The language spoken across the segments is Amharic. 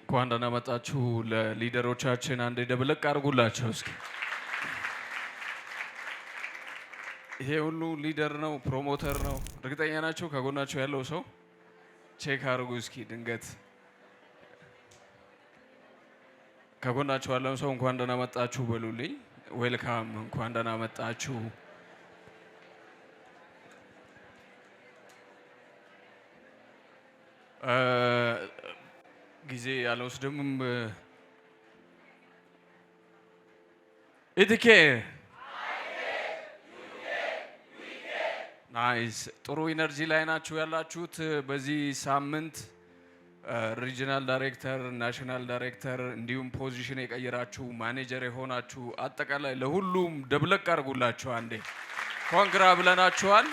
እንኳን ደህና መጣችሁ። ለሊደሮቻችን አንድ ደብለቅ አድርጉላቸው እስኪ። ይሄ ሁሉ ሊደር ነው፣ ፕሮሞተር ነው። እርግጠኛ ናቸው ከጎናቸው ያለው ሰው? ቼክ አድርጉ እስኪ። ድንገት ከጎናቸው ያለው ሰው እንኳን ደህና መጣችሁ በሉልኝ። ዌልካም፣ እንኳን ደህና መጣችሁ። ጊዜ አልወስድም። ኢቲኬ ናይስ። ጥሩ ኢነርጂ ላይ ናችሁ ያላችሁት። በዚህ ሳምንት ሪጂናል ዳይሬክተር፣ ናሽናል ዳይሬክተር እንዲሁም ፖዚሽን የቀየራችሁ ማኔጀር የሆናችሁ አጠቃላይ ለሁሉም ደብለቅ አድርጉላችሁ። አንዴ ኮንግራ ብለናችኋል።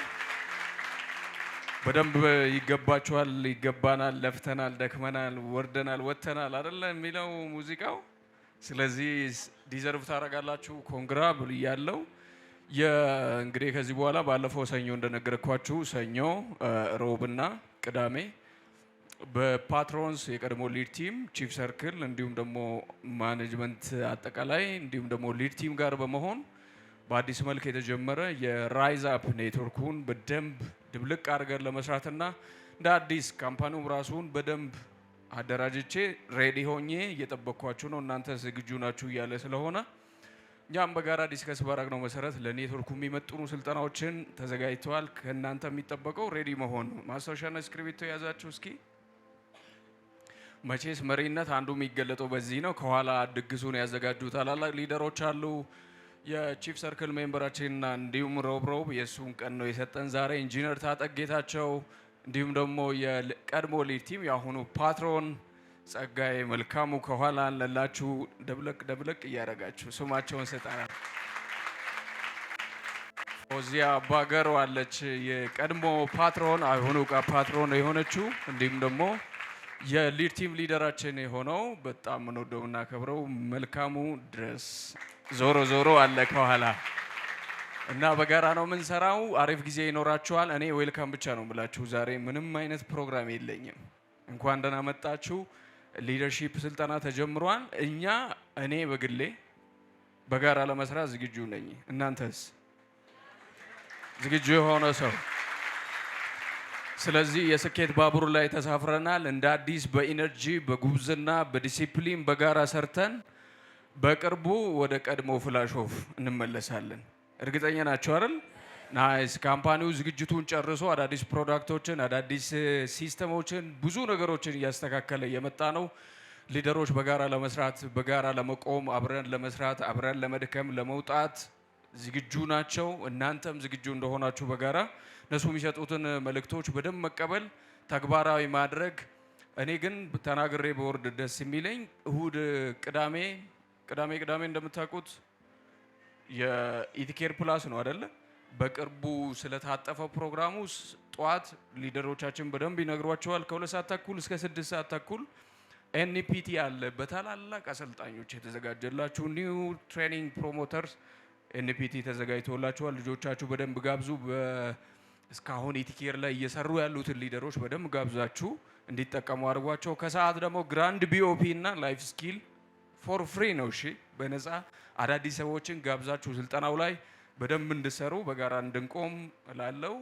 በደንብ ይገባችኋል፣ ይገባናል፣ ለፍተናል፣ ደክመናል፣ ወርደናል፣ ወጥተናል አይደለ የሚለው ሙዚቃው። ስለዚህ ዲዘርቭ ታደርጋላችሁ። ኮንግራ ብያለሁ። እንግዲህ ከዚህ በኋላ ባለፈው ሰኞ እንደነገርኳችሁ ሰኞ፣ ሮብና ቅዳሜ በፓትሮንስ የቀድሞ ሊድ ቲም ቺፍ ሰርክል እንዲሁም ደግሞ ማኔጅመንት አጠቃላይ እንዲሁም ደግሞ ሊድ ቲም ጋር በመሆን በአዲስ መልክ የተጀመረ የራይዝ አፕ ኔትወርኩን በደንብ ድብልቅ አድርገን ለመስራትና እንደ አዲስ ካምፓኒውም ራሱን በደንብ አደራጅቼ ሬዲ ሆኜ እየጠበቅኳችሁ ነው። እናንተ ዝግጁ ናችሁ እያለ ስለሆነ እኛም በጋራ ዲስከስ ባደረግነው መሰረት ለኔትወርኩ የሚመጥኑ ስልጠናዎችን ተዘጋጅተዋል። ከእናንተ የሚጠበቀው ሬዲ መሆን። ማስታወሻና እስክሪብቶ የያዛችሁ እስኪ። መቼስ መሪነት አንዱ የሚገለጠው በዚህ ነው። ከኋላ ድግሱን ያዘጋጁ ታላላቅ ሊደሮች አሉ። የቺፍ ሰርክል ሜምበራችንና እንዲሁም ሮብ የእሱን ቀን ነው የሰጠን ዛሬ ኢንጂነር ታጠቅ ጌታቸው፣ እንዲሁም ደግሞ የቀድሞ ሊድ ቲም የአሁኑ ፓትሮን ጸጋዬ መልካሙ ከኋላ አለላችሁ። ደብለቅ እያደረጋችሁ ስማቸውን ሰጣናል። ፎዚያ ባገሮ አለች፣ የቀድሞ ፓትሮን አሁኑ ፓትሮን የሆነችው፣ እንዲሁም ደግሞ የሊድ ቲም ሊደራችን የሆነው በጣም እንወደውና ከብረው መልካሙ ድረስ ዞሮ አለ ከኋላ እና በጋራ ነው የምንሰራው። አሪፍ ጊዜ ይኖራችኋል። እኔ ዌልካም ብቻ ነው ብላችሁ ዛሬ ምንም አይነት ፕሮግራም የለኝም። እንኳን ደህና መጣችሁ። ሊደርሺፕ ስልጠና ተጀምሯል። እኔ በግሌ በጋራ ለመስራት ዝግጁ ነኝ። እናንተስ ዝግጁ የሆነ ሰው? ስለዚህ የስኬት ባቡር ላይ ተሳፍረናል። እንደ አዲስ በኢነርጂ በጉብዝና በዲሲፕሊን በጋራ ሰርተን በቅርቡ ወደ ቀድሞ ፍላሽ ኦፍ እንመለሳለን። እርግጠኛ ናቸው አይደል? ናይስ። ካምፓኒው ዝግጅቱን ጨርሶ አዳዲስ ፕሮዳክቶችን፣ አዳዲስ ሲስተሞችን፣ ብዙ ነገሮችን እያስተካከለ የመጣ ነው። ሊደሮች በጋራ ለመስራት፣ በጋራ ለመቆም፣ አብረን ለመስራት፣ አብረን ለመድከም፣ ለመውጣት ዝግጁ ናቸው። እናንተም ዝግጁ እንደሆናችሁ በጋራ እነሱ የሚሰጡትን መልእክቶች በደንብ መቀበል፣ ተግባራዊ ማድረግ። እኔ ግን ተናግሬ በወርድ ደስ የሚለኝ እሁድ ቅዳሜ እንደምታውቁት የኢቲኬር ፕላስ ነው አይደለ? በቅርቡ ስለታጠፈ ፕሮግራሙ ጠዋት ሊደሮቻችን በደንብ ይነግሯቸዋል። ከ2 ሰዓት ተኩል እስከ 6 ሰዓት ተኩል ኤንፒቲ አለ። በታላላቅ አሰልጣኞች የተዘጋጀላችሁ ኒው ትሬኒንግ ፕሮሞተርስ ኤንፒቲ ተዘጋጅቶላችኋል። ልጆቻችሁ በደንብ ጋብዙ። እስካሁን ኢቲኬር ላይ እየሰሩ ያሉትን ሊደሮች በደንብ ጋብዛችሁ እንዲጠቀሙ አድርጓቸው። ከሰዓት ደግሞ ግራንድ ቢኦፒ እና ላይፍ ስኪል ፎር ፍሪ ነው። እሺ፣ በነፃ አዳዲስ ሰዎችን ጋብዛችሁ ስልጠናው ላይ በደንብ እንድሰሩ በጋራ እንድንቆም እላለሁ።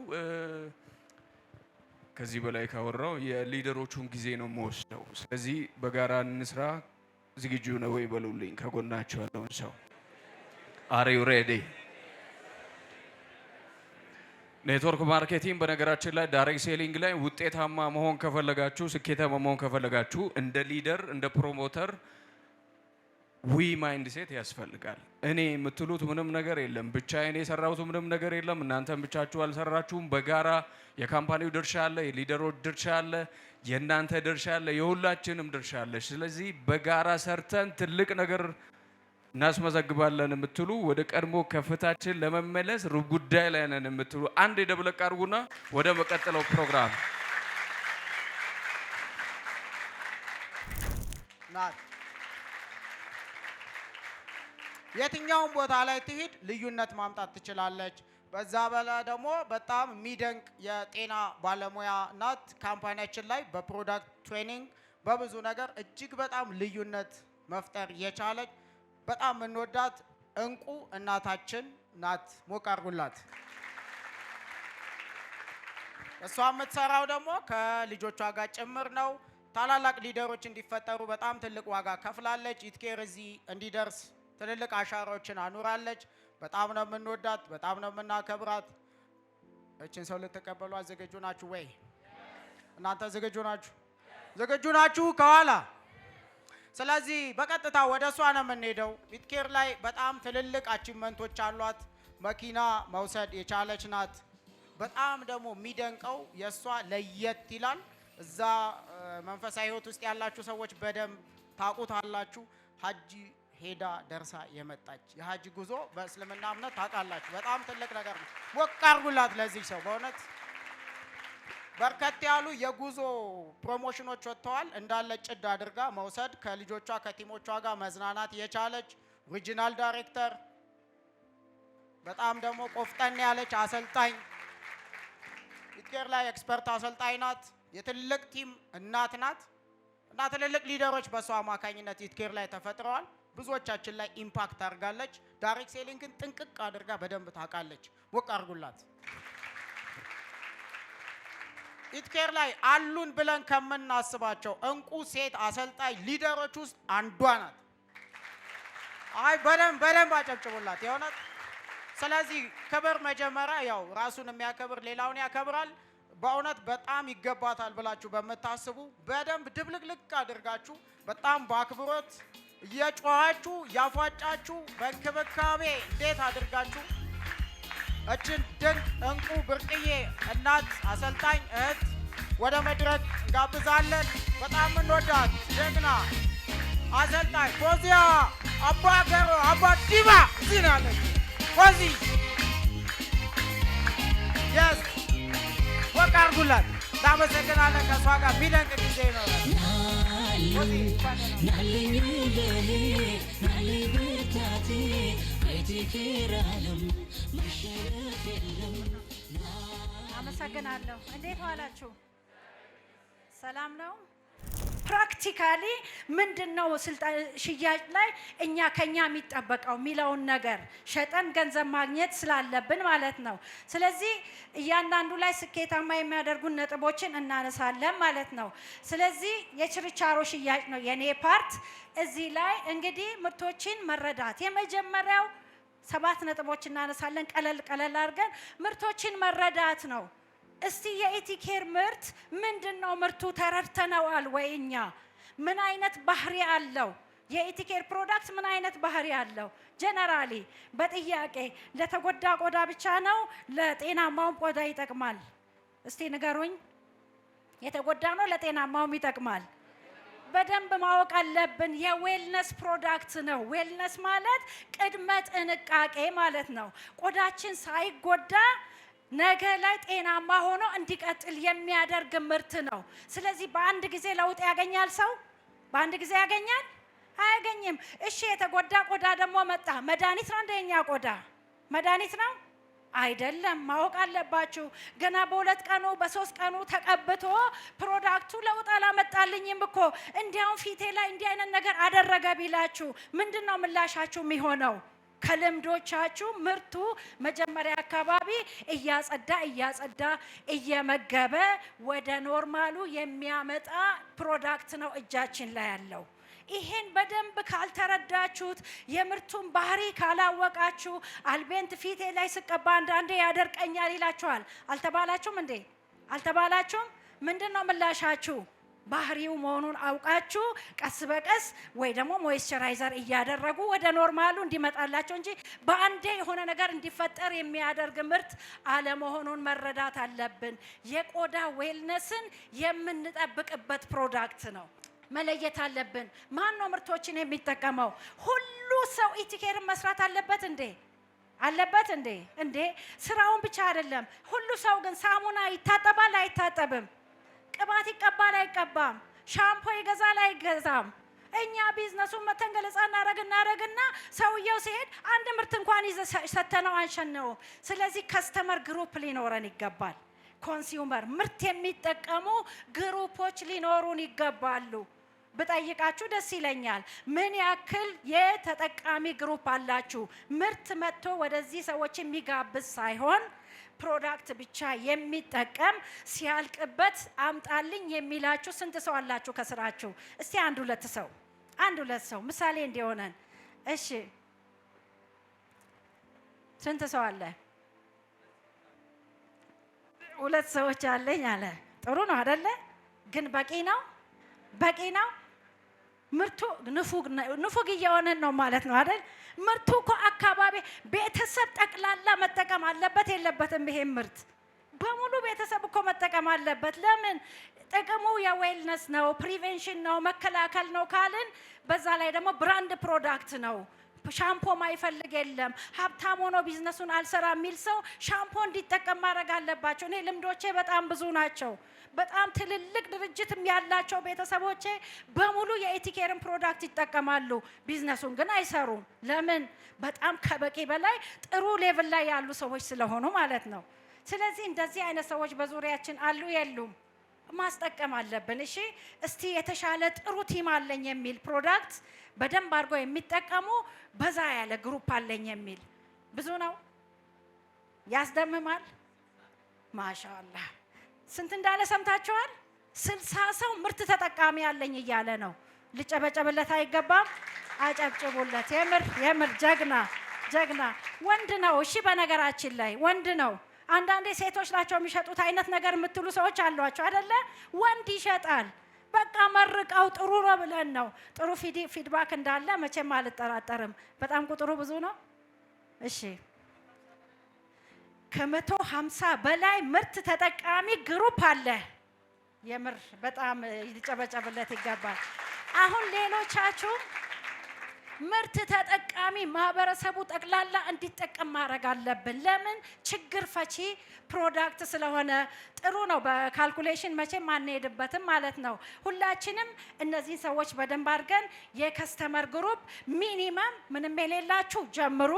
ከዚህ በላይ ካወራው የሊደሮቹን ጊዜ ነው የምወስደው። ስለዚህ በጋራ እንስራ። ዝግጁ ነው ወይ በሉልኝ ከጎናችሁ ያለውን ሰው። አር ዩ ሬዲ? ኔትወርክ ማርኬቲንግ በነገራችን ላይ ዳይሬክት ሴሊንግ ላይ ውጤታማ መሆን ከፈለጋችሁ፣ ስኬታማ መሆን ከፈለጋችሁ እንደ ሊደር እንደ ፕሮሞተር ማይንድ ሴት ያስፈልጋል። እኔ የምትሉት ምንም ነገር የለም፣ ብቻዬን የሰራሁት ምንም ነገር የለም፣ እናንተም ብቻችሁ አልሰራችሁም። በጋራ የካምፓኒው ድርሻ አለ፣ የሊደሮች ድርሻ አለ፣ የእናንተ ድርሻ አለ፣ የሁላችንም ድርሻ አለ። ስለዚህ በጋራ ሰርተን ትልቅ ነገር እናስመዘግባለን የምትሉ፣ ወደ ቀድሞ ከፍታችን ለመመለስ ሩብ ጉዳይ ላይ ነን የምትሉ አንድ የደብለቅ አድርጉና ወደ መቀጠለው ፕሮግራም የትኛውም ቦታ ላይ ትሂድ ልዩነት ማምጣት ትችላለች። በዛ በላ ደግሞ በጣም የሚደንቅ የጤና ባለሙያ ናት። ካምፓኒያችን ላይ በፕሮዳክት ትሬኒንግ በብዙ ነገር እጅግ በጣም ልዩነት መፍጠር የቻለች በጣም የምንወዳት እንቁ እናታችን ናት። ሞቅ አድርጉላት። እሷ የምትሰራው ደግሞ ከልጆቿ ጋር ጭምር ነው። ታላላቅ ሊደሮች እንዲፈጠሩ በጣም ትልቅ ዋጋ ከፍላለች። ኢትኬር እዚህ እንዲደርስ ትልልቅ አሻራዎችን አኑራለች። በጣም ነው የምንወዳት፣ በጣም ነው የምናከብራት። እችን ሰው ልትቀበሏት ዝግጁ ናችሁ ወይ? እናንተ ዝግጁ ናችሁ? ዝግጁ ናችሁ? ከኋላ ስለዚህ በቀጥታ ወደ እሷ ነው የምንሄደው። ኢትኬር ላይ በጣም ትልልቅ አቺቭመንቶች አሏት። መኪና መውሰድ የቻለች ናት። በጣም ደግሞ የሚደንቀው የእሷ ለየት ይላል። እዛ መንፈሳዊ ህይወት ውስጥ ያላችሁ ሰዎች በደንብ ታውቁታላችሁ። ሀጂ ሄዳ ደርሳ የመጣች የሀጂ ጉዞ በእስልምና እምነት ታውቃላችሁ። በጣም ትልቅ ነገር ነው። ሞቅ አድርጉላት ለዚህ ሰው። በእውነት በርከት ያሉ የጉዞ ፕሮሞሽኖች ወጥተዋል። እንዳለ ጭድ አድርጋ መውሰድ ከልጆቿ ከቲሞቿ ጋር መዝናናት የቻለች ሪጂናል ዳይሬክተር፣ በጣም ደግሞ ቆፍጠን ያለች አሰልጣኝ፣ ኢትኬር ላይ ኤክስፐርት አሰልጣኝ ናት። የትልቅ ቲም እናት ናት እና ትልልቅ ሊደሮች በሷ አማካኝነት ኢትኬር ላይ ተፈጥረዋል። ብዙዎቻችን ላይ ኢምፓክት አድርጋለች። ዳይሬክት ሴሊንግን ጥንቅቅ አድርጋ በደንብ ታውቃለች። ሞቅ አድርጉላት። ኢትኬር ላይ አሉን ብለን ከምናስባቸው እንቁ ሴት አሰልጣኝ ሊደሮች ውስጥ አንዷ ናት። አይ በደንብ አጨብጭቡላት የእውነት። ስለዚህ ክብር መጀመሪያ ያው ራሱን የሚያከብር ሌላውን ያከብራል። በእውነት በጣም ይገባታል ብላችሁ በመታስቡ በደንብ ድብልቅልቅ አድርጋችሁ በጣም በአክብሮት እየጮኻችሁ ያፏጫችሁ በእንክብካቤ እንዴት አድርጋችሁ እችን ድንቅ እንቁ ብርቅዬ እናት አሰልጣኝ እህት ወደ መድረክ እንጋብዛለን። በጣም እንወዳት ጀግና አሰልጣኝ ፎዚያ አባ ገሮ አባ ዲባ እዚህ ነው ያለች። ፎዚ የስ ወቅ አድርጉላት። እናመሰግናለን። ከእሷ ጋር ቢደንቅ ጊዜ ይኖራል። አመሰግናለሁ። እንዴት ዋላችሁ? ሰላም ነው? ፕራክቲካሊ ምንድነው ሽያጭ ላይ ከኛ የሚጠበቀው የሚለውን ነገር ሸጠን ገንዘብ ማግኘት ስላለብን ማለት ነው። ስለዚህ እያንዳንዱ ላይ ስኬታማ የሚያደርጉን ነጥቦችን እናነሳለን ማለት ነው። ስለዚህ የችርቻሮ ሽያጭ ነው የኔ ፓርት። እዚህ ላይ እንግዲህ ምርቶችን መረዳት የመጀመሪያው 7 ነጥቦች እናነሳለን። ቀለል አድርገን ምርቶችን መረዳት ነው። እስቲ የኢቲኬር ምርት ምንድነው? ምርቱ ተረድተነዋል ወይ? እኛ ምን አይነት ባህሪ አለው? የኢቲኬር ፕሮዳክት ምን አይነት ባህሪ አለው? ጀነራሊ በጥያቄ ለተጎዳ ቆዳ ብቻ ነው ለጤናማውም ቆዳ ይጠቅማል? እስቲ ንገሩኝ። የተጎዳ ነው ለጤናማውም ይጠቅማል? በደንብ ማወቅ አለብን። የዌልነስ ፕሮዳክት ነው። ዌልነስ ማለት ቅድመ ጥንቃቄ ማለት ነው። ቆዳችን ሳይጎዳ ነገ ላይ ጤናማ ሆኖ እንዲቀጥል የሚያደርግ ምርት ነው። ስለዚህ በአንድ ጊዜ ለውጥ ያገኛል ሰው? በአንድ ጊዜ ያገኛል? አያገኝም። እሺ የተጎዳ ቆዳ ደግሞ መጣ። መድኃኒት ነው እንደኛ ቆዳ? መድኃኒት ነው አይደለም። ማወቅ አለባችሁ። ገና በ2 ቀኑ በ3 ቀኑ ተቀብቶ ፕሮዳክቱ ለውጥ አላመጣልኝም እኮ እንዲያውም ፊቴ ላይ እንዲህ አይነት ነገር አደረገ ቢላችሁ ምንድነው ምላሻችሁ የሚሆነው? ከልምዶቻችሁ ምርቱ መጀመሪያ አካባቢ እያጸዳ እየመገበ ወደ ኖርማሉ የሚያመጣ ፕሮዳክት ነው እጃችን ላይ ያለው። ይሄን በደንብ ካልተረዳችሁት የምርቱን ባህሪ ካላወቃችሁ አልቤንት ፊቴ ላይ ስቀባ አንዳንዴ ያደርቀኛል ይላችኋል። አልተባላችሁም እንዴ? አልተባላችሁም? ምንድነው ምላሻችሁ? ባህሪው መሆኑን አውቃችሁ ቀስ በቀስ ወይ ደግሞ ሞይስቸራይዘር እያደረጉ ወደ ኖርማሉ እንዲመጣላቸው እንጂ በአንዴ የሆነ ነገር እንዲፈጠር የሚያደርግ ምርት አለመሆኑን መረዳት አለብን። የቆዳ ዌልነስን የምንጠብቅበት ፕሮዳክት ነው። መለየት አለብን። ማን ነው ምርቶችን የሚጠቀመው? ሁሉ ሰው ኢቲኬርን መስራት አለበት እንዴ? አለበት እንዴ? እንዴ ስራውን ብቻ አይደለም። ሁሉ ሰው ግን ሳሙና ይታጠባል አይታጠብም? ቅባት ይቀባል አይቀባም? ሻምፖ ይገዛል አይገዛም? እኛ ቢዝነሱን መተንገለጻ እናረግና ሰውየው ሲሄድ አንድ ምርት እንኳን ሰተነው አንሸነው። ስለዚህ ከስተመር ግሩፕ ሊኖረን ይገባል። ኮንሱመር ምርት የሚጠቀሙ ግሩፖች ሊኖሩን ይገባሉ። ብጠይቃችሁ ደስ ይለኛል። ምን ያክል የተጠቃሚ ግሩፕ አላችሁ? ምርት መጥቶ ወደዚህ ሰዎች የሚጋብዝ ሳይሆን ፕሮዳክት ብቻ የሚጠቀም ሲያልቅበት አምጣልኝ የሚላችሁ ስንት ሰው አላችሁ ከስራችሁ? እስቲ አንድ ሁለት ሰው ምሳሌ እንዲሆነን። እሺ ስንት ሰው አለ? ሁለት ሰዎች አለኝ አለ። ጥሩ ነው አይደለ? ግን በቂ ነው? ምርቱ ንፉግ እየሆነን ነው ማለት ነው አይደል? ምርቱ እኮ አካባቢ ቤተሰብ ጠቅላላ መጠቀም አለበት የለበትም? ይሄ ምርት በሙሉ ቤተሰብ እኮ መጠቀም አለበት። ለምን? ጥቅሙ የዌልነስ ነው፣ ፕሪቬንሽን ነው፣ መከላከል ነው ካልን፣ በዛ ላይ ደግሞ ብራንድ ፕሮዳክት ነው። ሻምፖ ማይፈልግ የለም። ሀብታም ሆኖ ቢዝነሱን አልሰራ የሚል ሰው ሻምፖ እንዲጠቀም ማድረግ አለባቸው። እኔ ልምዶቼ በጣም ብዙ ናቸው። በጣም ትልልቅ ድርጅትም ያላቸው ቤተሰቦቼ በሙሉ የኢቲኬርን ፕሮዳክት ይጠቀማሉ። ቢዝነሱን ግን አይሰሩም። ለምን? በጣም ከበቂ በላይ ጥሩ ሌቭል ላይ ያሉ ሰዎች ስለሆኑ ማለት ነው። ስለዚህ እንደዚህ አይነት ሰዎች በዙሪያችን አሉ የሉም? ማስጠቀም አለብን። እሺ እስቲ የተሻለ ጥሩ ቲም አለኝ የሚል ፕሮዳክት በደንብ አድርጎ የሚጠቀሙ በዛ ያለ ግሩፕ አለኝ የሚል ብዙ ነው። ያስደምማል። ማሻአላህ ስንት እንዳለ ሰምታችኋል? 60 ሰው ምርት ተጠቃሚ አለኝ እያለ ነው። ልጨበጨብለት አይገባም? አጨብጭቡለት። የምር ጀግና ወንድ ነው። እሺ በነገራችን ላይ ወንድ ነው። አንዳንዴ ሴቶች ናቸው የሚሸጡት አይነት ነገር የምትሉ ሰዎች አሏቸው አይደለ? ወንድ ይሸጣል። በቃ መርቀው ጥሩ ነው ብለን ነው። ጥሩ ፊድባክ እንዳለ መቼም አልጠራጠርም። በጣም ቁጥሩ ብዙ ነው። እሺ ከ150 በላይ ምርት ተጠቃሚ ግሩፕ አለ። የምር በጣም ሊጨበጨብለት ይገባል። አሁን ሌሎቻችሁ ምርት ተጠቃሚ ማህበረሰቡ ጠቅላላ እንዲጠቀም ማድረግ አለብን። ለምን? ችግር ፈቺ ፕሮዳክት ስለሆነ ጥሩ ነው። በካልኩሌሽን መቼም አንሄድበትም ማለት ነው። ሁላችንም እነዚህ ሰዎች በደንብ አድርገን የከስተመር ግሩፕ ሚኒመም ምንም የሌላችሁ ጀምሩ፣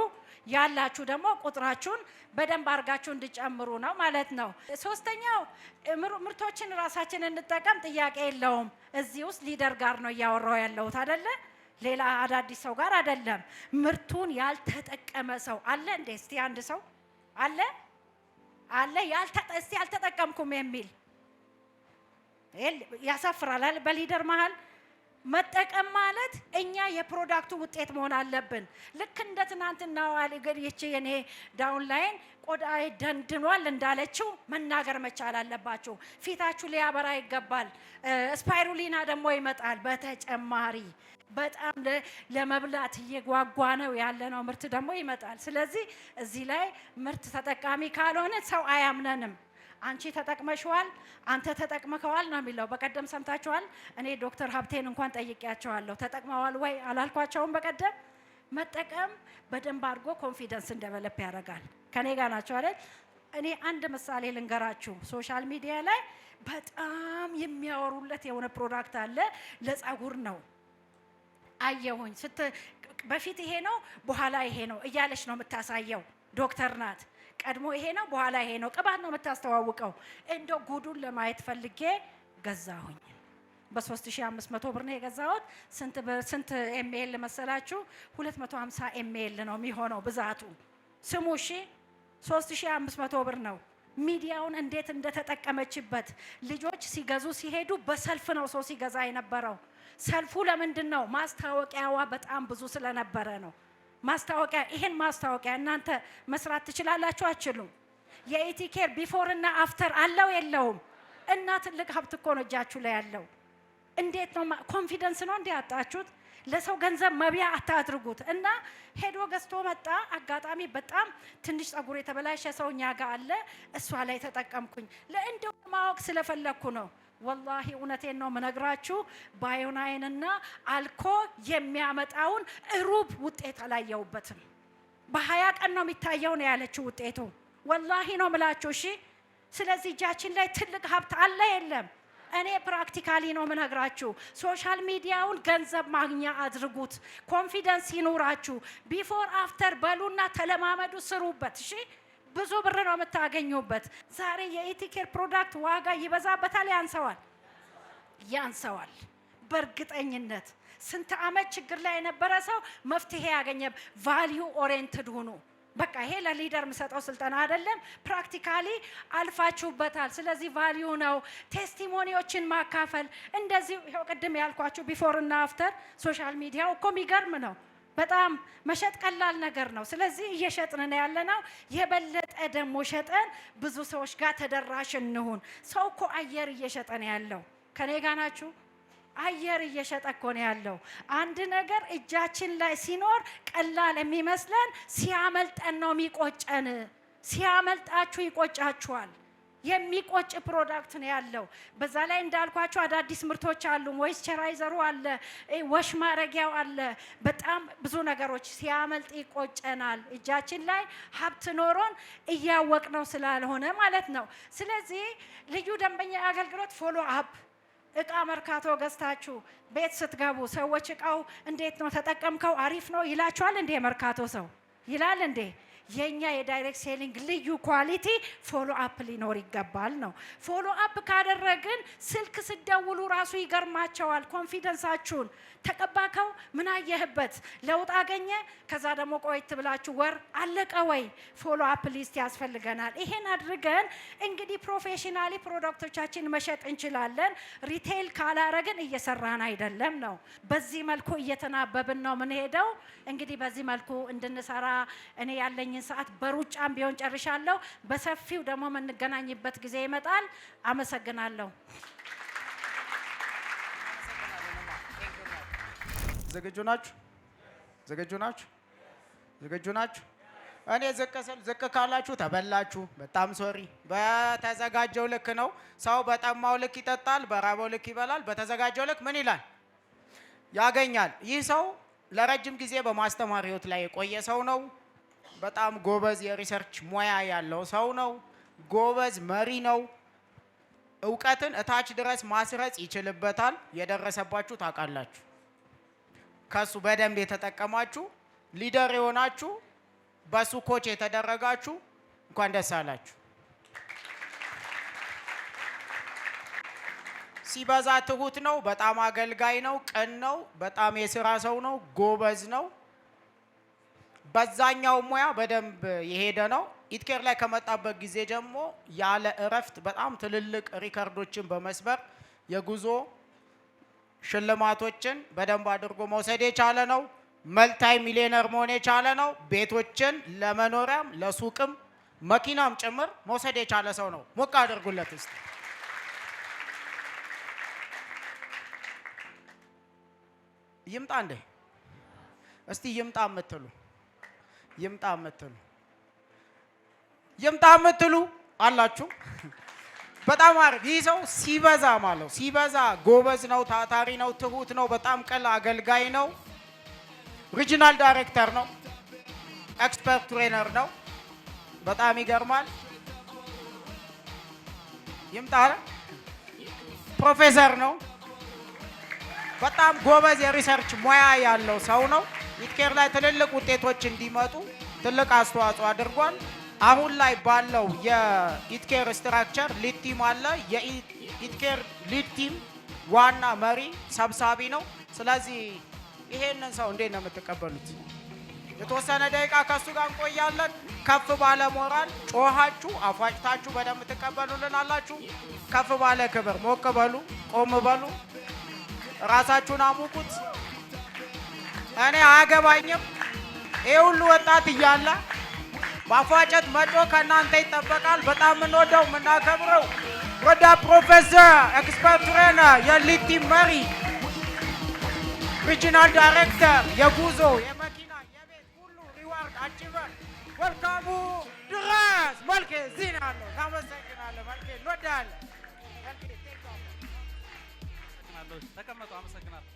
ያላችሁ ደግሞ ቁጥራችሁን በደንብ አድርጋችሁ እንድጨምሩ ነው ማለት ነው። ሶስተኛው ምርቶችን ራሳችን እንጠቀም፣ ጥያቄ የለውም። እዚህ ውስጥ ሊደር ጋር ነው እያወራው ያለሁት አይደለ? ሌላ አዳዲስ ሰው ጋር አይደለም። ምርቱን ያልተጠቀመ ሰው አለ እንዴ? እስቲ አንድ ሰው አለ እስቲ ያልተጠቀምኩም የሚል ያሳፍራል። በሊደር መሀል መጠቀም ማለት እኛ የፕሮዳክቱ ውጤት መሆን አለብን። ልክ እንደ ትናንትናው ይቺ የኔ ዳውን ላይን ቆዳዬ ደንድኗል እንዳለችው መናገር መቻል አለባችሁ። ፊታችሁ ሊያበራ ይገባል። ስፓይሩሊና ደግሞ ይመጣል። በተጨማሪ በጣም ለመብላት እየጓጓ ነው ያለነው ምርት ደግሞ ይመጣል። ስለዚህ እዚህ ላይ ምርት ተጠቃሚ ካልሆነ ሰው አያምነንም። አንቺ ተጠቅመሽዋል፣ አንተ ተጠቅመከዋል ነው የሚለው። በቀደም ሰምታችኋል። እኔ ዶክተር ሀብቴን እንኳን ጠይቄያቸዋለሁ። ተጠቅመዋል ወይ አላልኳቸውም? በቀደም መጠቀም በደንብ አድርጎ ኮንፊደንስ እንደቨሎፕ ያደርጋል። ከኔ ጋር ናቸው አይደል? እኔ አንድ ምሳሌ ልንገራችሁ። ሶሻል ሚዲያ ላይ በጣም የሚያወሩለት የሆነ ፕሮዳክት አለ። ለጸጉር ነው አየሁኝ። በፊት ይሄ ነው በኋላ ይሄ ነው እያለች ነው የምታሳየው። ዶክተር ናት። ቀድሞ ይሄ ነው በኋላ ይሄ ነው። ቅባት ነው የምታስተዋውቀው። እንደው ጉዱን ለማየት ፈልጌ ገዛሁኝ። በ3500 ብር ነው የገዛሁት። ስንት ኤምኤል መሰላችሁ? 250 ኤምኤል ነው የሚሆነው ብዛቱ። ስሙ እሺ፣ 3500 ብር ነው። ሚዲያውን እንዴት እንደተጠቀመችበት። ልጆች ሲገዙ ሲሄዱ በሰልፍ ነው ሰው ሲገዛ የነበረው። ሰልፉ ለምንድን ነው? ማስታወቂያዋ በጣም ብዙ ስለነበረ ነው። ማስታወቂያ ይሄን ማስታወቂያ እናንተ መስራት ትችላላችሁ? አትችሉም? የኢቲኬር ቢፎር እና አፍተር አለው የለውም? እና ትልቅ ሀብት እኮ ነው እጃችሁ ላይ ያለው። እንዴት ነው? ኮንፊደንስ ነው እንዴ ያጣችሁት? ለሰው ገንዘብ መብያ አታድርጉት። እና ሄዶ ገዝቶ መጣ። አጋጣሚ በጣም ትንሽ ጸጉር የተበላሸ ሰው እኛ ጋር አለ። እሷ ላይ ተጠቀምኩኝ። ለእንደው ማወቅ ስለፈለኩ ነው። ወላሂ እውነቴን ነው የምነግራችሁ። ባዮናይንና አልኮ የሚያመጣውን ሩብ ውጤት አላየሁበትም። በ20 ቀን ነው የሚታየው ነው ያለችው ውጤቱ። ወላሂ ነው ምላችሁ። እሺ፣ ስለዚህ እጃችን ላይ ትልቅ ሀብት አለ የለም? እኔ ፕራክቲካሊ ነው የምነግራችሁ። ሶሻል ሚዲያውን ገንዘብ ማግኛ አድርጉት። ኮንፊደንስ ይኑራችሁ። ቢፎር አፍተር በሉና ተለማመዱ፣ ስሩበት። እሺ፣ ብዙ ብር ነው የምታገኙበት። ዛሬ የኢቲኬር ፕሮዳክት ዋጋ ይበዛበታል፣ ያንሰዋል። በእርግጠኝነት ስንት ዓመት ችግር ላይ የነበረ ሰው መፍትሄ ያገኘ። ቫልዩ ኦሪየንትድ ሁኑ። በቃ ይሄ ለሊደር የምሰጠው ስልጠና አይደለም፣ ፕራክቲካሊ አልፋችሁበታል። ስለዚህ ቫልዩ ነው። ቴስቲሞኒዎችን ማካፈል እንደዚህ ይሄው ቅድም ያልኳችሁ ቢፎር እና አፍተር ሶሻል ሚዲያው እኮ የሚገርም ነው። በጣም መሸጥ ቀላል ነገር ነው። ስለዚህ እየሸጥን ነው ያለነው። የበለጠ ደግሞ ሸጠን ብዙ ሰዎች ጋር ተደራሽ እንሁን። ሰው እኮ አየር እየሸጠ ነው ያለው። ከኔ ጋር ናችሁ? አየር እየሸጠ እኮ ነው ያለው። አንድ ነገር እጃችን ላይ ሲኖር ቀላል የሚመስለን ሲያመልጠን ነው የሚቆጨን። ሲያመልጣችሁ ይቆጫችኋል። የሚቆጭ ፕሮዳክት ነው ያለው። በዛ ላይ እንዳልኳችሁ አዳዲስ ምርቶች አሉ። ሞይስቸራይዘሩ አለ፣ ወሽ ማረጊያው አለ። በጣም ብዙ ነገሮች ሲያመልጥ ይቆጨናል። እጃችን ላይ ሀብት ኖሮን እያወቅነው ስላልሆነ ማለት ነው። ስለዚህ ልዩ ደንበኛ አገልግሎት ፎሎ አፕ። እቃ መርካቶ ገዝታችሁ ቤት ስትገቡ ሰዎች እቃው እንዴት ነው ተጠቀምከው? አሪፍ ነው ይላችኋል እንዴ? መርካቶ ሰው ይላል እንዴ? የኛ የዳይሬክት ሴሊንግ ልዩ ኳሊቲ ፎሎ አፕ ሊኖር ይገባል ነው። ፎሎ አፕ ካደረግን ስልክ ስደውሉ ራሱ ይገርማቸዋል። ኮንፊደንሳችሁን ተቀባከው፣ ምን አየህበት፣ ለውጥ አገኘ። ከዛ ደግሞ ቆይት ብላችሁ ወር አለቀ ወይ? ፎሎ አፕ ሊስት ያስፈልገናል። ይሄን አድርገን እንግዲህ ፕሮፌሽናሊ ፕሮዳክቶቻችን መሸጥ እንችላለን። ሪቴል ካላረግን እየሰራን አይደለም ነው። በዚህ መልኩ እየተናበብን ነው የምንሄደው። እንግዲህ በዚህ መልኩ እንድንሰራ እኔ ያለኝን ሰዓት በሩጫም ቢሆን ጨርሻለሁ። በሰፊው ደግሞ የምንገናኝበት ጊዜ ይመጣል። አመሰግናለሁ። ዝግጁ ናችሁ? ዝግጁ ናችሁ? ዝግጁ ናችሁ? እኔ ዝቅ ካላችሁ ተበላችሁ። በጣም ሶሪ። በተዘጋጀው ልክ ነው። ሰው በጠማው ልክ ይጠጣል፣ በራበው ልክ ይበላል። በተዘጋጀው ልክ ምን ይላል? ያገኛል። ይህ ሰው ለረጅም ጊዜ በማስተማር ህይወት ላይ የቆየ ሰው ነው። በጣም ጎበዝ የሪሰርች ሙያ ያለው ሰው ነው። ጎበዝ መሪ ነው። እውቀትን እታች ድረስ ማስረጽ ይችልበታል። የደረሰባችሁ ታውቃላችሁ። ከሱ በደንብ የተጠቀማችሁ ሊደር የሆናችሁ በሱ ኮች የተደረጋችሁ እንኳን ደስ አላችሁ። ሲበዛ ትሁት ነው። በጣም አገልጋይ ነው። ቅን ነው። በጣም የስራ ሰው ነው። ጎበዝ ነው። በዛኛው ሙያ በደንብ የሄደ ነው። ኢትኬር ላይ ከመጣበት ጊዜ ጀምሮ ያለ እረፍት በጣም ትልልቅ ሪከርዶችን በመስበር የጉዞ ሽልማቶችን በደንብ አድርጎ መውሰድ የቻለ ነው። መልታይ ሚሊዮነር መሆን የቻለ ነው። ቤቶችን ለመኖሪያም ለሱቅም መኪናም ጭምር መውሰድ የቻለ ሰው ነው። ሞቅ አድርጉለት እስቲ። ይምጣ እንዴ? እስቲ ይምጣ የምትሉ ይምጣ የምትሉ ይምጣ የምትሉ አላችሁ? በጣም አሪፍ። ይህ ሰው ሲበዛ ማለት ሲበዛ ጎበዝ ነው፣ ታታሪ ነው፣ ትሁት ነው፣ በጣም ቅን አገልጋይ ነው። ሪጂናል ዳይሬክተር ነው። ኤክስፐርት ትሬነር ነው። በጣም ይገርማል። ይምጣ። ፕሮፌሰር ነው። በጣም ጎበዝ የሪሰርች ሙያ ያለው ሰው ነው። ኢትኬር ላይ ትልልቅ ውጤቶች እንዲመጡ ትልቅ አስተዋጽኦ አድርጓል። አሁን ላይ ባለው የኢትኬር ስትራክቸር ሊድ ቲም አለ። የኢትኬር ሊድ ቲም ዋና መሪ ሰብሳቢ ነው። ስለዚህ ይሄንን ሰው እንዴት ነው የምትቀበሉት? የተወሰነ ደቂቃ ከሱ ጋር እንቆያለን። ከፍ ባለ ሞራል ጮሃችሁ አፏጭታችሁ በደንብ ትቀበሉልን አላችሁ። ከፍ ባለ ክብር ሞቅ በሉ፣ ቆም በሉ፣ ራሳችሁን አሙቁት። እኔ አያገባኝም። ይሄ ሁሉ ወጣት እያለ ማፏጨት መጮ ከእናንተ ይጠበቃል። በጣም የምንወደው የምናከብረው ወዳ ፕሮፌሰር ኤክስፐርት ትሬነር የሊድ ቲም መሪ ሪጂናል ዳይሬክተር የጉዞ የመኪና የቤት ሁሉ ሪዋርድ አቺቨር ወልካሙ ድረስ መልኬ ዜና ነው። ታመሰግናለህ መልኬ፣ እንወዳለን። ተቀመጡ። አመሰግናለሁ።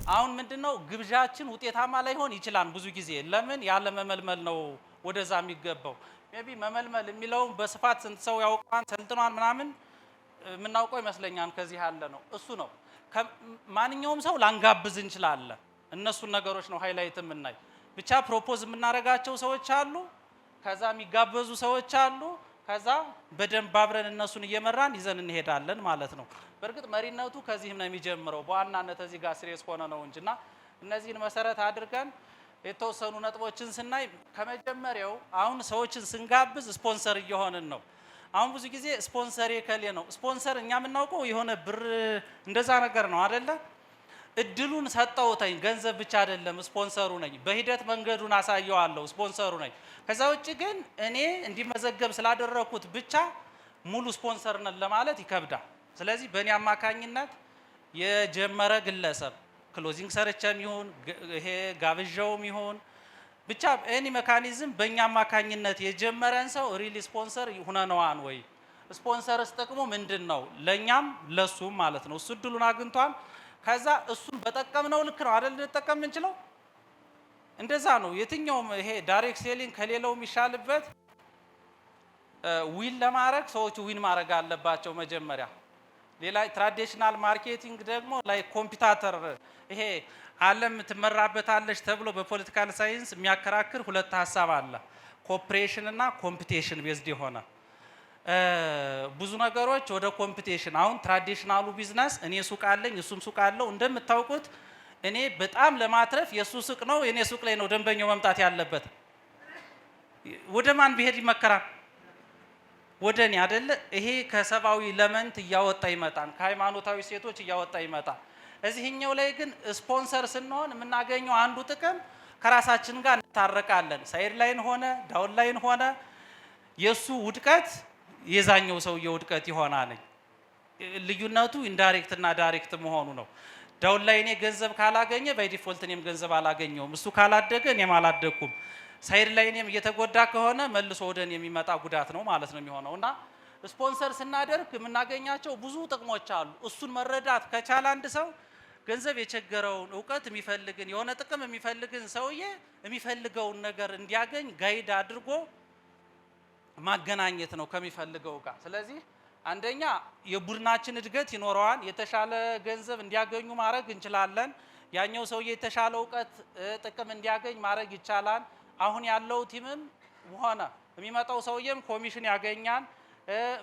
አሁን ምንድነው ግብዣችን ውጤታማ ላይሆን ይችላል። ብዙ ጊዜ ለምን ያለ መመልመል ነው ወደዛ የሚገባው። ሜቢ መመልመል የሚለውን በስፋት ስንት ሰው ያውቃል ሰልጥኗል ምናምን የምናውቀው ይመስለኛል። ከዚህ ያለ ነው እሱ ነው። ማንኛውም ሰው ላንጋብዝ እንችላለን። እነሱን ነገሮች ነው ሃይላይት የምናይ። ብቻ ፕሮፖዝ የምናደርጋቸው ሰዎች አሉ፣ ከዛ የሚጋበዙ ሰዎች አሉ፣ ከዛ በደንብ አብረን እነሱን እየመራን ይዘን እንሄዳለን ማለት ነው። በእርግጥ መሪነቱ ከዚህም ነው የሚጀምረው። በዋናነት እዚህ ጋር ሲሪየስ ሆነ ነው እንጂና እነዚህን መሰረት አድርገን የተወሰኑ ነጥቦችን ስናይ ከመጀመሪያው አሁን ሰዎችን ስንጋብዝ ስፖንሰር እየሆንን ነው። አሁን ብዙ ጊዜ ስፖንሰር የከሌ ነው። ስፖንሰር እኛ የምናውቀው የሆነ ብር እንደዛ ነገር ነው አይደለ? እድሉን ሰጠውተኝ ገንዘብ ብቻ አይደለም ስፖንሰሩ ነኝ። በሂደት መንገዱን አሳየዋለሁ ስፖንሰሩ ነኝ። ከዛ ውጭ ግን እኔ እንዲመዘገብ ስላደረኩት ብቻ ሙሉ ስፖንሰር ነን ለማለት ይከብዳል። ስለዚህ በእኔ አማካኝነት የጀመረ ግለሰብ ክሎዚንግ ሰርቸም ይሁን ይሄ ጋብዣውም ይሁን ብቻ ኤኒ ሜካኒዝም በእኛ አማካኝነት የጀመረን ሰው ሪሊ ስፖንሰር ሁነነዋን ወይ ስፖንሰርስ ጥቅሙ ምንድን ነው? ለእኛም ለሱም ማለት ነው። እሱ እድሉን አግኝቷል። ከዛ እሱን በጠቀምነው ልክ ነው አይደል ልንጠቀም የምንችለው። እንደዛ ነው። የትኛውም ይሄ ዳይሬክት ሴሊንግ ከሌላው የሚሻልበት ዊን ለማድረግ ሰዎቹ ዊን ማድረግ አለባቸው መጀመሪያ። ሌላ ትራዲሽናል ማርኬቲንግ ደግሞ ላይ ኮምፒውተር ይሄ ዓለም ትመራበታለች ተብሎ በፖለቲካል ሳይንስ የሚያከራክር ሁለት ሀሳብ አለ። ኮኦፕሬሽን እና ኮምፒቲሽን ቤዝድ የሆነ ብዙ ነገሮች ወደ ኮምፒቲሽን። አሁን ትራዲሽናሉ ቢዝነስ እኔ ሱቅ አለኝ እሱም ሱቅ አለው። እንደምታውቁት እኔ በጣም ለማትረፍ የሱ ሱቅ ነው የኔ ሱቅ ላይ ነው ደንበኛው መምጣት ያለበት። ወደ ማን ቢሄድ ይመከራል? ወደ እኔ አይደለ? ይሄ ከሰብአዊ ለመንት እያወጣ ይመጣል፣ ከሃይማኖታዊ ሴቶች እያወጣ ይመጣል። እዚህኛው ላይ ግን ስፖንሰር ስንሆን የምናገኘው አንዱ ጥቅም ከራሳችን ጋር እንታረቃለን። ሳይድ ላይን ሆነ ዳውን ላይን ሆነ የሱ ውድቀት የዛኛው ሰውዬ ውድቀት ይሆናል። ልዩነቱ ኢንዳይሬክት እና ዳይሬክት መሆኑ ነው። ዳውን ላይ እኔ ገንዘብ ካላገኘ ባይ ዲፎልት እኔም ገንዘብ አላገኘውም። እሱ ካላደገ እኔም አላደግኩም። ሳይድ ላይ እኔም እየተጎዳ ከሆነ መልሶ ወደ እኔ የሚመጣ ጉዳት ነው ማለት ነው የሚሆነው። እና ስፖንሰር ስናደርግ የምናገኛቸው ብዙ ጥቅሞች አሉ። እሱን መረዳት ከቻለ አንድ ሰው ገንዘብ የቸገረውን እውቀት የሚፈልግን የሆነ ጥቅም የሚፈልግን ሰውዬ የሚፈልገውን ነገር እንዲያገኝ ጋይድ አድርጎ ማገናኘት ነው ከሚፈልገው ጋር። ስለዚህ አንደኛ የቡድናችን እድገት ይኖረዋል። የተሻለ ገንዘብ እንዲያገኙ ማድረግ እንችላለን። ያኛው ሰውዬ የተሻለ እውቀት ጥቅም እንዲያገኝ ማድረግ ይቻላል። አሁን ያለው ቲምም ሆነ የሚመጣው ሰውዬም ኮሚሽን ያገኛል።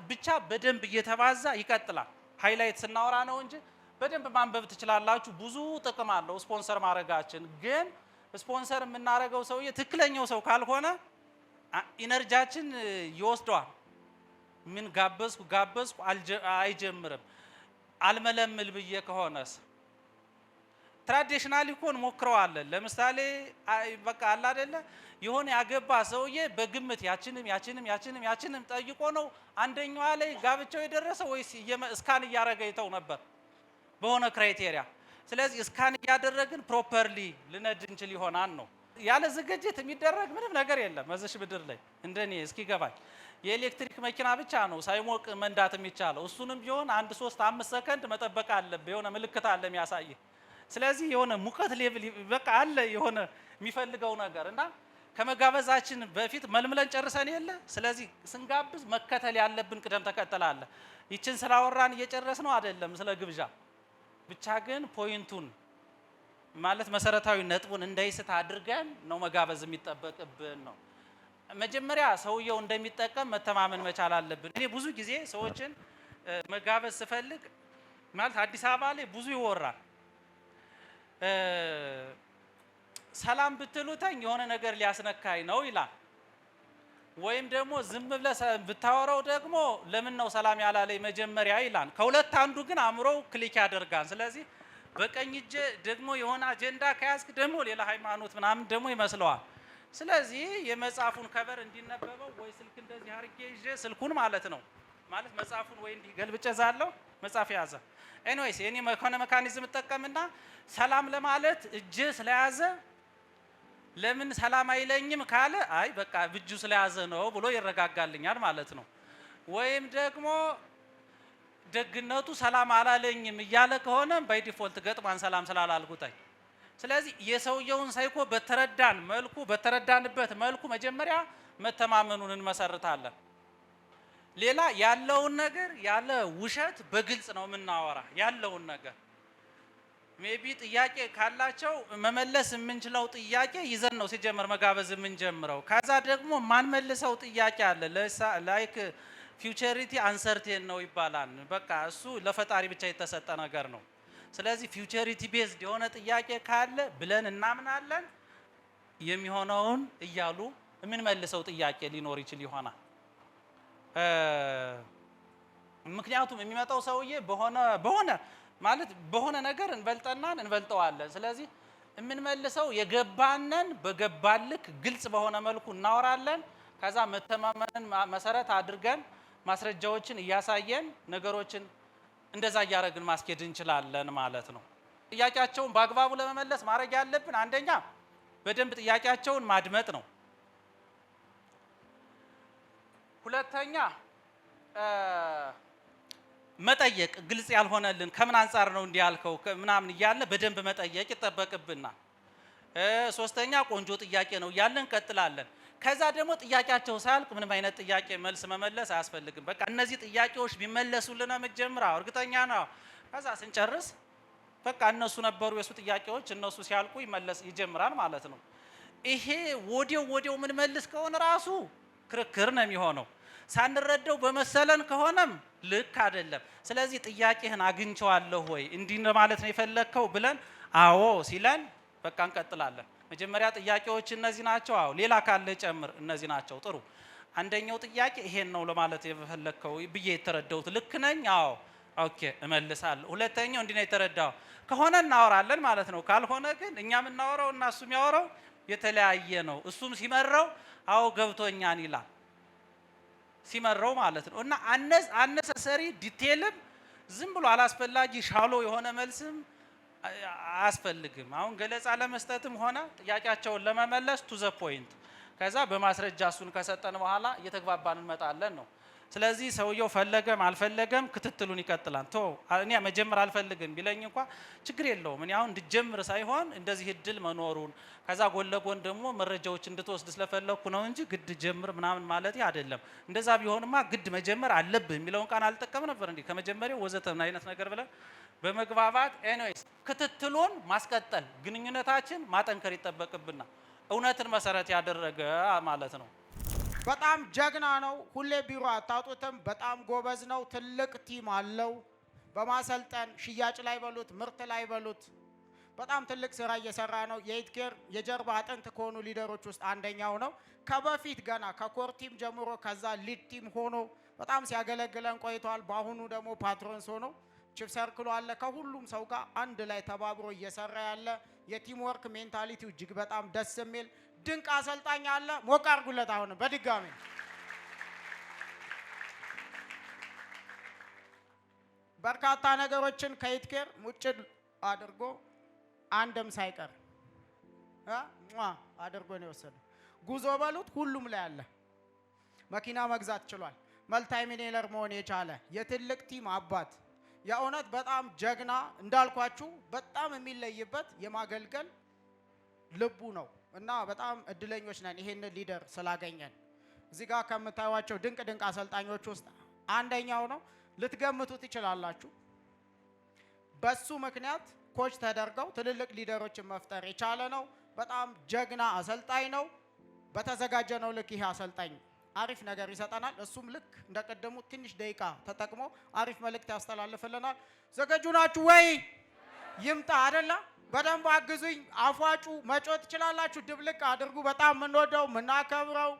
ብቻ በደንብ እየተባዛ ይቀጥላል። ሃይላይት ስናወራ ነው እንጂ በደንብ ማንበብ ትችላላችሁ። ብዙ ጥቅም አለው ስፖንሰር ማድረጋችን። ግን ስፖንሰር የምናደርገው ሰውዬ ትክክለኛው ሰው ካልሆነ ኢነርጂያችን ይወስደዋል። ምን ጋበዝኩ አይጀምርም። አልመለምል ብዬ ከሆነስ ትራዲሽናል ይኮን ሞክረዋለን። ለምሳሌ በቃ አለ አይደለ የሆነ ያገባ ሰውዬ በግምት ያችንም ጠይቆ ነው አንደኛዋ ላይ ጋብቻው የደረሰው ወይስ እስካን እያደረገ ይተው ነበር በሆነ ክራይቴሪያ። ስለዚህ እስካን እያደረግን ፕሮፐርሊ ልነድ እንችል ይሆናል ነው። ያለ ዝግጅት የሚደረግ ምንም ነገር የለም እዚህ ምድር ላይ እንደኔ እስኪገባኝ። የኤሌክትሪክ መኪና ብቻ ነው ሳይሞቅ መንዳት የሚቻለው። እሱንም ቢሆን 1-3-5 ሰከንድ መጠበቅ አለብህ። የሆነ ምልክት አለ የሚያሳይ። ስለዚህ የሆነ ሙቀት ሌቭል በቃ አለ የሆነ የሚፈልገው ነገር እና ከመጋበዛችን በፊት መልምለን ጨርሰን የለ። ስለዚህ ስንጋብዝ መከተል ያለብን ቅደም ተከተል አለ። ይችን ስላወራን እየጨረስ ነው አይደለም ስለ ግብዣ ብቻ። ግን ፖይንቱን ማለት መሰረታዊ ነጥቡን እንዳይስት አድርገን ነው መጋበዝ የሚጠበቅብን ነው። መጀመሪያ ሰውየው እንደሚጠቀም መተማመን መቻል አለብን። እኔ ብዙ ጊዜ ሰዎችን መጋበዝ ስፈልግ ማለት አዲስ አበባ ላይ ብዙ ይወራል። ሰላም ብትሉተኝ የሆነ ነገር ሊያስነካኝ ነው ይላል። ወይም ደግሞ ዝም ብለህ ብታወራው ደግሞ ለምን ነው ሰላም ያላለኝ መጀመሪያ ይላል። ከሁለት አንዱ ግን አእምሮው ክሊክ ያደርጋል። ስለዚህ በቀኝ እጅ ደግሞ የሆነ አጀንዳ ከያዝክ ደግሞ ሌላ ሃይማኖት ምናምን ደግሞ ይመስለዋል። ስለዚህ የመጽሐፉን ከበር እንዲነበበው ወይ ስልክ እንደዚህ አድርጌ ይዤ ስልኩን ማለት ነው ማለት መጽሐፉን ወይ እንዲህ ገልብጬ ዛለው መጽሐፍ ያዘ። ኤኒዌይስ የኔ ሜካኒዝም እጠቀምና ሰላም ለማለት እጅ ስለያዘ ለምን ሰላም አይለኝም ካለ አይ በቃ እጁ ስለያዘ ነው ብሎ ይረጋጋልኛል ማለት ነው። ወይም ደግሞ ደግነቱ ሰላም አላለኝም እያለ ከሆነ ባይ ዲፎልት ገጥማን ሰላም ስላላልኩታይ። ስለዚህ የሰውየውን ሳይኮ በተረዳንበት መልኩ መጀመሪያ መተማመኑን እንመሰርታለን። ሌላ ያለውን ነገር ያለ ውሸት በግልጽ ነው የምናወራ። ያለውን ነገር ሜቢ ጥያቄ ካላቸው መመለስ የምንችለው ጥያቄ ይዘን ነው ሲጀመር መጋበዝ የምንጀምረው። ከዛ ደግሞ ማንመልሰው ጥያቄ አለ። ላይክ ፊውቸሪቲ አንሰርቴን ነው ይባላል። በቃ እሱ ለፈጣሪ ብቻ የተሰጠ ነገር ነው። ስለዚህ ፊውቸሪቲ ቤዝድ የሆነ ጥያቄ ካለ ብለን እናምናለን። የሚሆነውን እያሉ የምንመልሰው ጥያቄ ሊኖር ይችል ይሆናል። ምክንያቱም የሚመጣው ሰውዬ በሆነ ነገር እንበልጠዋለን። ስለዚህ የምንመልሰው የገባንን በገባልክ ግልጽ በሆነ መልኩ እናወራለን። ከዛ መተማመንን መሰረት አድርገን ማስረጃዎችን እያሳየን ነገሮችን እንደዛ እያደረግን ማስኬድ እንችላለን ማለት ነው። ጥያቄያቸውን በአግባቡ ለመመለስ ማድረግ ያለብን አንደኛ በደንብ ጥያቄያቸውን ማድመጥ ነው። ሁለተኛ መጠየቅ፣ ግልጽ ያልሆነልን ከምን አንጻር ነው እንዲህ ያልከው ምናምን እያለ በደንብ መጠየቅ ይጠበቅብናል። ሶስተኛ ቆንጆ ጥያቄ ነው እያለን እንቀጥላለን። ከዛ ደግሞ ጥያቄያቸው ሳያልቅ ምንም አይነት ጥያቄ መልስ መመለስ አያስፈልግም። በቃ እነዚህ ጥያቄዎች ቢመለሱልን መጀመሪያ እርግጠኛ ነው። ከዛ ስንጨርስ በቃ እነሱ ነበሩ የሱ ጥያቄዎች፣ እነሱ ሲያልቁ ይጀምራል ማለት ነው። ይሄ ወዲያው ምን መልስ ከሆነ ራሱ ክርክር ነው የሚሆነው። ሳንረዳው በመሰለን ከሆነም ልክ አይደለም። ስለዚህ ጥያቄህን አግኝቼዋለሁ ወይ እንዲህ ማለት ነው የፈለግከው ብለን አዎ ሲለን በቃ እንቀጥላለን። መጀመሪያ ጥያቄዎች እነዚህ ናቸው። አዎ ሌላ ካለ ጨምር። እነዚህ ናቸው። ጥሩ። አንደኛው ጥያቄ ይሄን ነው ለማለት የፈለግከው ብዬ የተረዳሁት ልክ ነኝ? አዎ ኦኬ እመልሳለሁ። ሁለተኛው እንዲህ ነው የተረዳው ከሆነ እናወራለን ማለት ነው። ካልሆነ ግን እኛ የምናወራው እና እሱ የሚያወራው የተለያየ ነው። እሱም ሲመራው አዎ ገብቶኛል ይላል ሲመራው ማለት ነው። እና አነሰሰሪ ዲቴልም ዝም ብሎ አላስፈላጊ ሻሎ የሆነ መልስም አያስፈልግም። አሁን ገለጻ ለመስጠትም ሆነ ጥያቄያቸውን ለመመለስ ቱ ዘ ፖይንት። ከዛ በማስረጃ እሱን ከሰጠን በኋላ እየተግባባን እንመጣለን ነው። ስለዚህ ሰውየው ፈለገም አልፈለገም ክትትሉን ይቀጥላል። እኔ መጀመር አልፈልግም ቢለኝ እንኳ ችግር የለውም። እኔ አሁን እንድጀምር ሳይሆን እንደዚህ እድል መኖሩን ከዛ ጎን ለጎን ደግሞ መረጃዎች እንድትወስድ ስለፈለኩ ነው እንጂ ግድ ጀምር ምናምን ማለት አይደለም። እንደዛ ቢሆንማ ግድ መጀመር አለብህ የሚለውን ቃል አልጠቀም ነበር እንዴ ከመጀመሪያው ወዘተ ምን አይነት ነገር ብለን በመግባባት ኤኒዌይስ ክትትሉን ማስቀጠል ግንኙነታችን ማጠንከር ይጠበቅብናል። እውነትን መሰረት ያደረገ ማለት ነው። በጣም ጀግና ነው። ሁሌ ቢሮ አታጡትም። በጣም ጎበዝ ነው። ትልቅ ቲም አለው። በማሰልጠን ሽያጭ ላይ በሉት ምርት ላይ በሉት በጣም ትልቅ ስራ እየሰራ ነው። የኢትኬር የጀርባ አጥንት ከሆኑ ሊደሮች ውስጥ አንደኛው ነው። ከበፊት ገና ከኮር ቲም ጀምሮ ከዛ ሊድ ቲም ሆኖ በጣም ሲያገለግለን ቆይቷል። በአሁኑ ደግሞ ፓትሮንስ ሆኖ ቺፍ ሰርክሉ አለ። ከሁሉም ሰው ጋር አንድ ላይ ተባብሮ እየሰራ ያለ የቲም ወርክ ሜንታሊቲው እጅግ በጣም ደስ የሚል ድንቅ አሰልጣኝ አለ። ሞቅ አድርጉለት። አሁን በድጋሚ በርካታ ነገሮችን ከኢትኬር ሙጭ አድርጎ አንድም ሳይቀር አድርጎ ነው የወሰደው። ጉዞ በሉት ሁሉም ላይ አለ። መኪና መግዛት ችሏል። መልታይ ሚሊየነር መሆን የቻለ የትልቅ ቲም አባት የእውነት በጣም ጀግና እንዳልኳችሁ በጣም የሚለይበት የማገልገል ልቡ ነው እና በጣም እድለኞች ነን ይሄንን ሊደር ስላገኘን። እዚህ ጋር ከምታዩዋቸው ድንቅ ድንቅ አሰልጣኞች ውስጥ አንደኛው ነው። ልትገምቱ ትችላላችሁ። በሱ ምክንያት ኮች ተደርገው ትልልቅ ሊደሮችን መፍጠር የቻለ ነው። በጣም ጀግና አሰልጣኝ ነው። በተዘጋጀነው ልክ ይሄ አሰልጣኝ አሪፍ ነገር ይሰጠናል። እሱም ልክ እንደቀደሙ ትንሽ ደቂቃ ተጠቅሞ አሪፍ መልእክት ያስተላልፍልናል። ዘገጁ ናችሁ ወይ? ይምጣ አይደለ? በደንብ አግዙኝ። አፏጩ መጮት ትችላላችሁ። ድብልቅ አድርጉ። በጣም የምንወደው የምናከብረው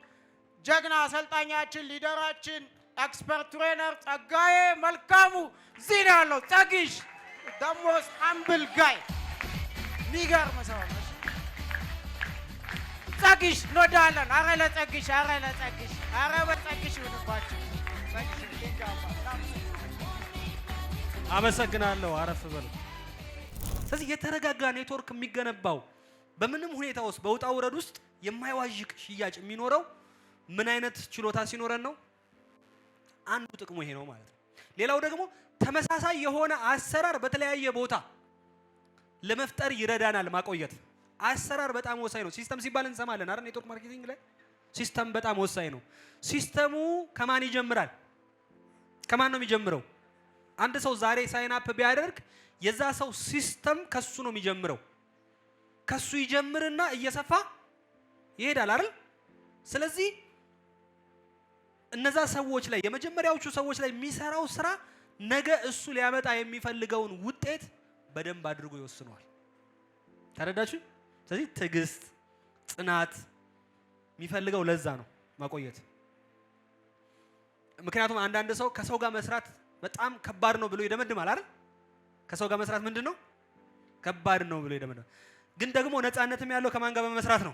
ጀግና አሰልጣኛችን ሊደራችን ኤክስፐርት ትሬነር ጸጋዬ መልካሙ እዚህ ነው ያለው። ጸግሽ ደግሞ አምብል ጋይ ሚገርም ሰው ነው። ጸግሽ እንወዳለን። አረ ለጸግሽ፣ አረ ለጸግሽ፣ አረ በጸግሽ ይሁንባችሁ። አመሰግናለሁ። አረፍ በሉ። ስለዚህ የተረጋጋ ኔትወርክ የሚገነባው በምንም ሁኔታ ውስጥ በውጣ ውረድ ውስጥ የማይዋዥቅ ሽያጭ የሚኖረው ምን አይነት ችሎታ ሲኖረን ነው? አንዱ ጥቅሙ ይሄ ነው ማለት ነው። ሌላው ደግሞ ተመሳሳይ የሆነ አሰራር በተለያየ ቦታ ለመፍጠር ይረዳናል። ማቆየት አሰራር በጣም ወሳኝ ነው። ሲስተም ሲባል እንሰማለን አይደል? ኔትወርክ ማርኬቲንግ ላይ ሲስተም በጣም ወሳኝ ነው። ሲስተሙ ከማን ይጀምራል? ከማን ነው የሚጀምረው? አንድ ሰው ዛሬ ሳይን አፕ ቢያደርግ የዛ ሰው ሲስተም ከሱ ነው የሚጀምረው። ከሱ ይጀምርና እየሰፋ ይሄዳል አይደል? ስለዚህ እነዛ ሰዎች ላይ የመጀመሪያዎቹ ሰዎች ላይ የሚሰራው ስራ ነገ እሱ ሊያመጣ የሚፈልገውን ውጤት በደንብ አድርጎ ይወስነዋል። ተረዳችሁ? ስለዚህ ትዕግስት፣ ጽናት የሚፈልገው ለዛ ነው ማቆየት። ምክንያቱም አንዳንድ ሰው ከሰው ጋር መስራት በጣም ከባድ ነው ብሎ ይደመድማል አይደል? ከሰው ጋር መስራት ምንድን ነው? ከባድ ነው ብሎ ይደመድማል። ግን ደግሞ ነፃነትም ያለው ከማን ጋር በመስራት ነው?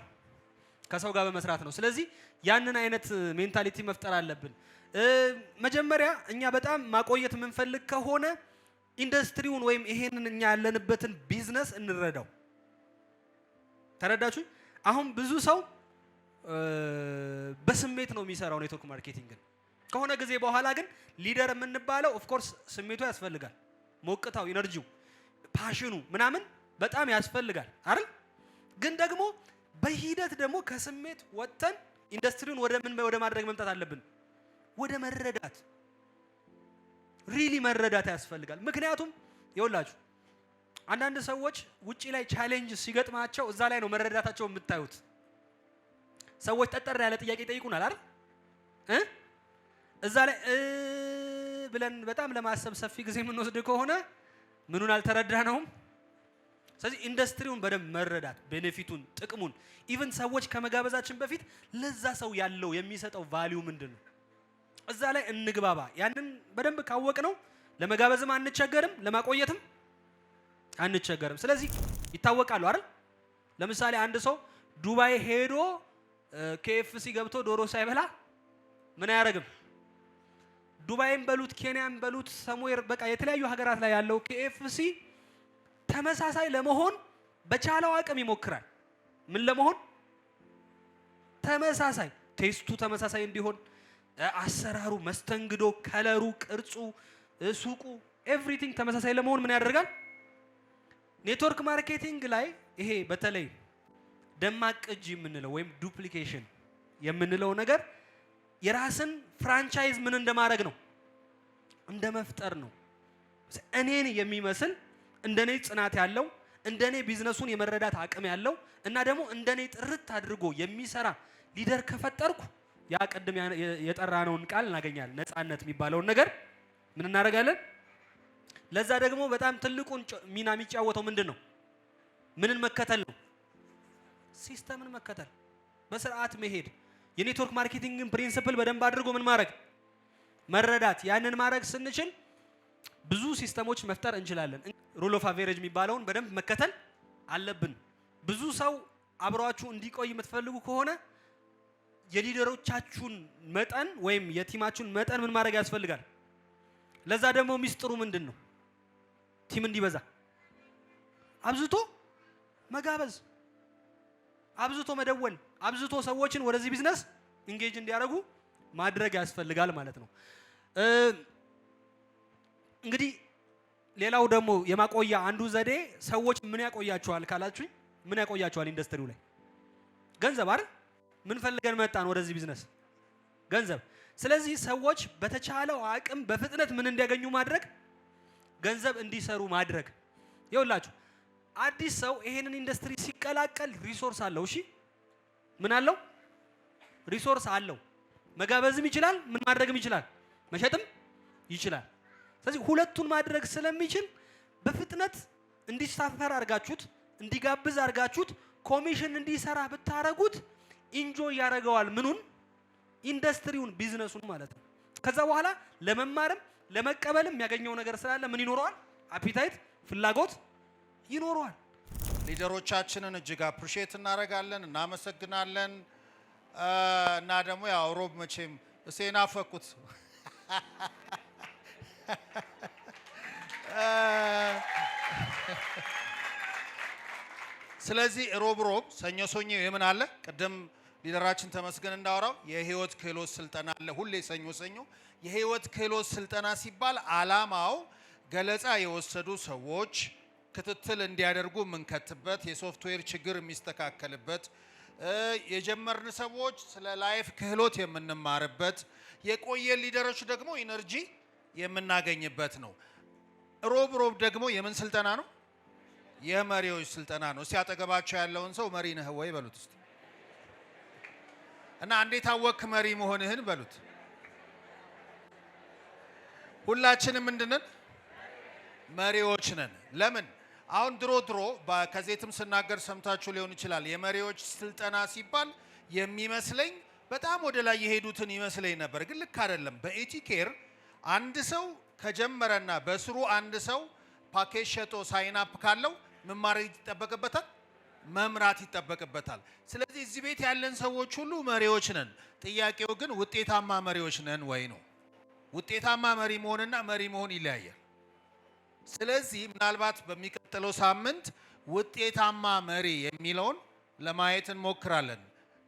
ከሰው ጋር በመስራት ነው። ስለዚህ ያንን አይነት ሜንታሊቲ መፍጠር አለብን። መጀመሪያ እኛ በጣም ማቆየት የምንፈልግ ከሆነ ኢንዱስትሪውን ወይም ይሄንን እኛ ያለንበትን ቢዝነስ እንረዳው። ተረዳችሁ? አሁን ብዙ ሰው በስሜት ነው የሚሰራው ኔትወርክ ማርኬቲንግን። ከሆነ ጊዜ በኋላ ግን ሊደር የምንባለው ኦፍ ኮርስ ስሜቱ ያስፈልጋል። ሞቅታው፣ ኢነርጂው፣ ፓሽኑ ምናምን በጣም ያስፈልጋል አይደል? ግን ደግሞ በሂደት ደግሞ ከስሜት ወጥተን ኢንዱስትሪውን ወደ ማድረግ መምጣት አለብን። ወደ መረዳት፣ ሪሊ መረዳት ያስፈልጋል። ምክንያቱም ይኸውላችሁ አንዳንድ ሰዎች ውጪ ላይ ቻሌንጅ ሲገጥማቸው እዛ ላይ ነው መረዳታቸው የምታዩት። ሰዎች ጠጠር ያለ ጥያቄ ይጠይቁናል አይደል? እዛ ላይ ብለን በጣም ለማሰብ ሰፊ ጊዜ የምንወስድ ከሆነ ምኑን አልተረዳነውም። ስለዚህ ኢንዱስትሪውን በደንብ መረዳት፣ ቤኔፊቱን፣ ጥቅሙን ኢቭን ሰዎች ከመጋበዛችን በፊት ለዛ ሰው ያለው የሚሰጠው ቫልዩ ምንድን ነው እዛ ላይ እንግባባ። ያንን በደንብ ካወቅነው ለመጋበዝም አንቸገርም፣ ለማቆየትም አንቸገርም። ስለዚህ ይታወቃሉ አይደል? ለምሳሌ አንድ ሰው ዱባይ ሄዶ KFC ገብቶ ዶሮ ሳይበላ ምን አያደርግም? ዱባይም በሉት ኬንያም በሉት ሰሙዌር በቃ የተለያዩ ሀገራት ላይ ያለው KFC ተመሳሳይ ለመሆን በቻለው አቅም ይሞክራል። ምን ለመሆን? ተመሳሳይ፣ ቴስቱ ተመሳሳይ እንዲሆን፣ አሰራሩ፣ መስተንግዶ፣ ከለሩ፣ ቅርጹ፣ ሱቁ ኤቭሪቲንግ ተመሳሳይ ለመሆን ምን ያደርጋል? ኔትወርክ ማርኬቲንግ ላይ ይሄ በተለይ ደማቅ ቅጂ የምንለው ወይም ዱፕሊኬሽን የምንለው ነገር የራስን ፍራንቻይዝ ምን እንደማድረግ ነው? እንደ መፍጠር ነው። እኔን የሚመስል እንደኔ ጽናት ያለው እንደኔ ቢዝነሱን የመረዳት አቅም ያለው እና ደግሞ እንደኔ ጥርት አድርጎ የሚሰራ ሊደር ከፈጠርኩ ያ ቅድም የጠራነውን ቃል እናገኛለን። ነፃነት የሚባለውን ነገር ምን እናደርጋለን? ለዛ ደግሞ በጣም ትልቁን ሚና የሚጫወተው ምንድን ነው? ምንን መከተል ነው? ሲስተምን መከተል፣ በስርዓት መሄድ፣ የኔትወርክ ማርኬቲንግን ፕሪንሲፕል በደንብ አድርጎ ምን ማድረግ? መረዳት። ያንን ማድረግ ስንችል ብዙ ሲስተሞች መፍጠር እንችላለን። ሩል ኦፍ አቬሬጅ የሚባለውን በደንብ መከተል አለብን። ብዙ ሰው አብሯችሁ እንዲቆይ የምትፈልጉ ከሆነ የሊደሮቻችሁን መጠን ወይም የቲማችሁን መጠን ምን ማድረግ ያስፈልጋል? ለዛ ደግሞ ሚስጥሩ ምንድን ነው? ቲም እንዲበዛ አብዝቶ መጋበዝ፣ አብዝቶ መደወል፣ አብዝቶ ሰዎችን ወደዚህ ቢዝነስ ኢንጌጅ እንዲያደርጉ ማድረግ ያስፈልጋል ማለት ነው። እንግዲህ ሌላው ደግሞ የማቆያ አንዱ ዘዴ ሰዎች ምን ያቆያቸዋል ካላችሁኝ፣ ምን ያቆያቸዋል ኢንዱስትሪው ላይ? ገንዘብ አይደል? ምን ፈልገን መጣን ወደዚህ ቢዝነስ? ገንዘብ። ስለዚህ ሰዎች በተቻለው አቅም በፍጥነት ምን እንዲያገኙ ማድረግ? ገንዘብ እንዲሰሩ ማድረግ። ይኸውላችሁ አዲስ ሰው ይሄንን ኢንዱስትሪ ሲቀላቀል ሪሶርስ አለው። እሺ ምን አለው? ሪሶርስ አለው። መጋበዝም ይችላል፣ ምን ማድረግም ይችላል፣ መሸጥም ይችላል። ስለዚህ ሁለቱን ማድረግ ስለሚችል በፍጥነት እንዲሳፈር አድርጋችሁት፣ እንዲጋብዝ አድርጋችሁት፣ ኮሚሽን እንዲሰራ ብታረጉት ኢንጆይ ያደርገዋል። ምኑን? ኢንዱስትሪውን፣ ቢዝነሱን ማለት ነው። ከዛ በኋላ ለመማርም ለመቀበልም የሚያገኘው ነገር ስላለ ምን ይኖረዋል? አፒታይት፣ ፍላጎት ይኖረዋል። ሊደሮቻችንን እጅግ አፕሪሼት እናደርጋለን፣ እናመሰግናለን። እና ደግሞ ያው ሮብ መቼም እሴና ፈኩት ስለዚህ ሮብ ሰኞ የምን አለ? ቅድም ሊደራችን ተመስገን እንዳወራው የህይወት ክህሎት ስልጠና አለ። ሁሌ ሰኞ የህይወት ክህሎት ስልጠና ሲባል አላማው ገለጻ የወሰዱ ሰዎች ክትትል እንዲያደርጉ የምንከትበት፣ የሶፍትዌር ችግር የሚስተካከልበት፣ የጀመርን ሰዎች ስለ ላይፍ ክህሎት የምንማርበት፣ የቆየ ሊደሮች ደግሞ ኢነርጂ የምናገኝበት ነው። ሮብ ደግሞ የምን ስልጠና ነው? የመሪዎች ስልጠና ነው። እስቲ አጠገባቸው ያለውን ሰው መሪ ነህ ወይ በሉት እስቲ። እና እንዴት አወክ መሪ መሆንህን በሉት። ሁላችንም ምንድነን? መሪዎች ነን። ለምን? አሁን ድሮ ከዜትም ስናገር ሰምታችሁ ሊሆን ይችላል። የመሪዎች ስልጠና ሲባል የሚመስለኝ በጣም ወደ ላይ የሄዱትን ይመስለኝ ነበር፣ ግን ልክ አይደለም። በኢቲኬር አንድ ሰው ከጀመረና በስሩ አንድ ሰው ፓኬጅ ሸጦ ሳይን አፕ ካለው መማር ይጠበቅበታል፣ መምራት ይጠበቅበታል። ስለዚህ እዚህ ቤት ያለን ሰዎች ሁሉ መሪዎች ነን። ጥያቄው ግን ውጤታማ መሪዎች ነን ወይ ነው። ውጤታማ መሪ መሆንና መሪ መሆን ይለያያል። ስለዚህ ምናልባት በሚቀጥለው ሳምንት ውጤታማ መሪ የሚለውን ለማየት እንሞክራለን።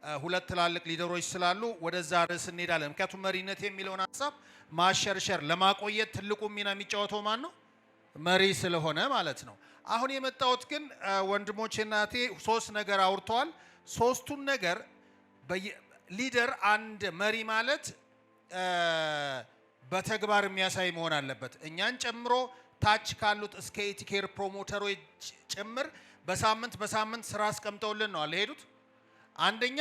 ሁለት ትላልቅ ሊደሮች ስላሉ ወደዛ ርዕስ እንሄዳለን። ምክንያቱም መሪነት የሚለውን ሀሳብ ማሸርሸር ለማቆየት ትልቁ ሚና የሚጫወተው ማን ነው? መሪ ስለሆነ ማለት ነው። አሁን የመጣሁት ግን ወንድሞቼና እህቴ ሶስት ነገር አውርተዋል። ሶስቱን ነገር ሊደር አንድ መሪ ማለት በተግባር የሚያሳይ መሆን አለበት። እኛን ጨምሮ ታች ካሉት እስከ ኢቲኬር ፕሮሞተሮች ጭምር በሳምንት ስራ አስቀምጠውልን ነው አልሄዱት። አንደኛ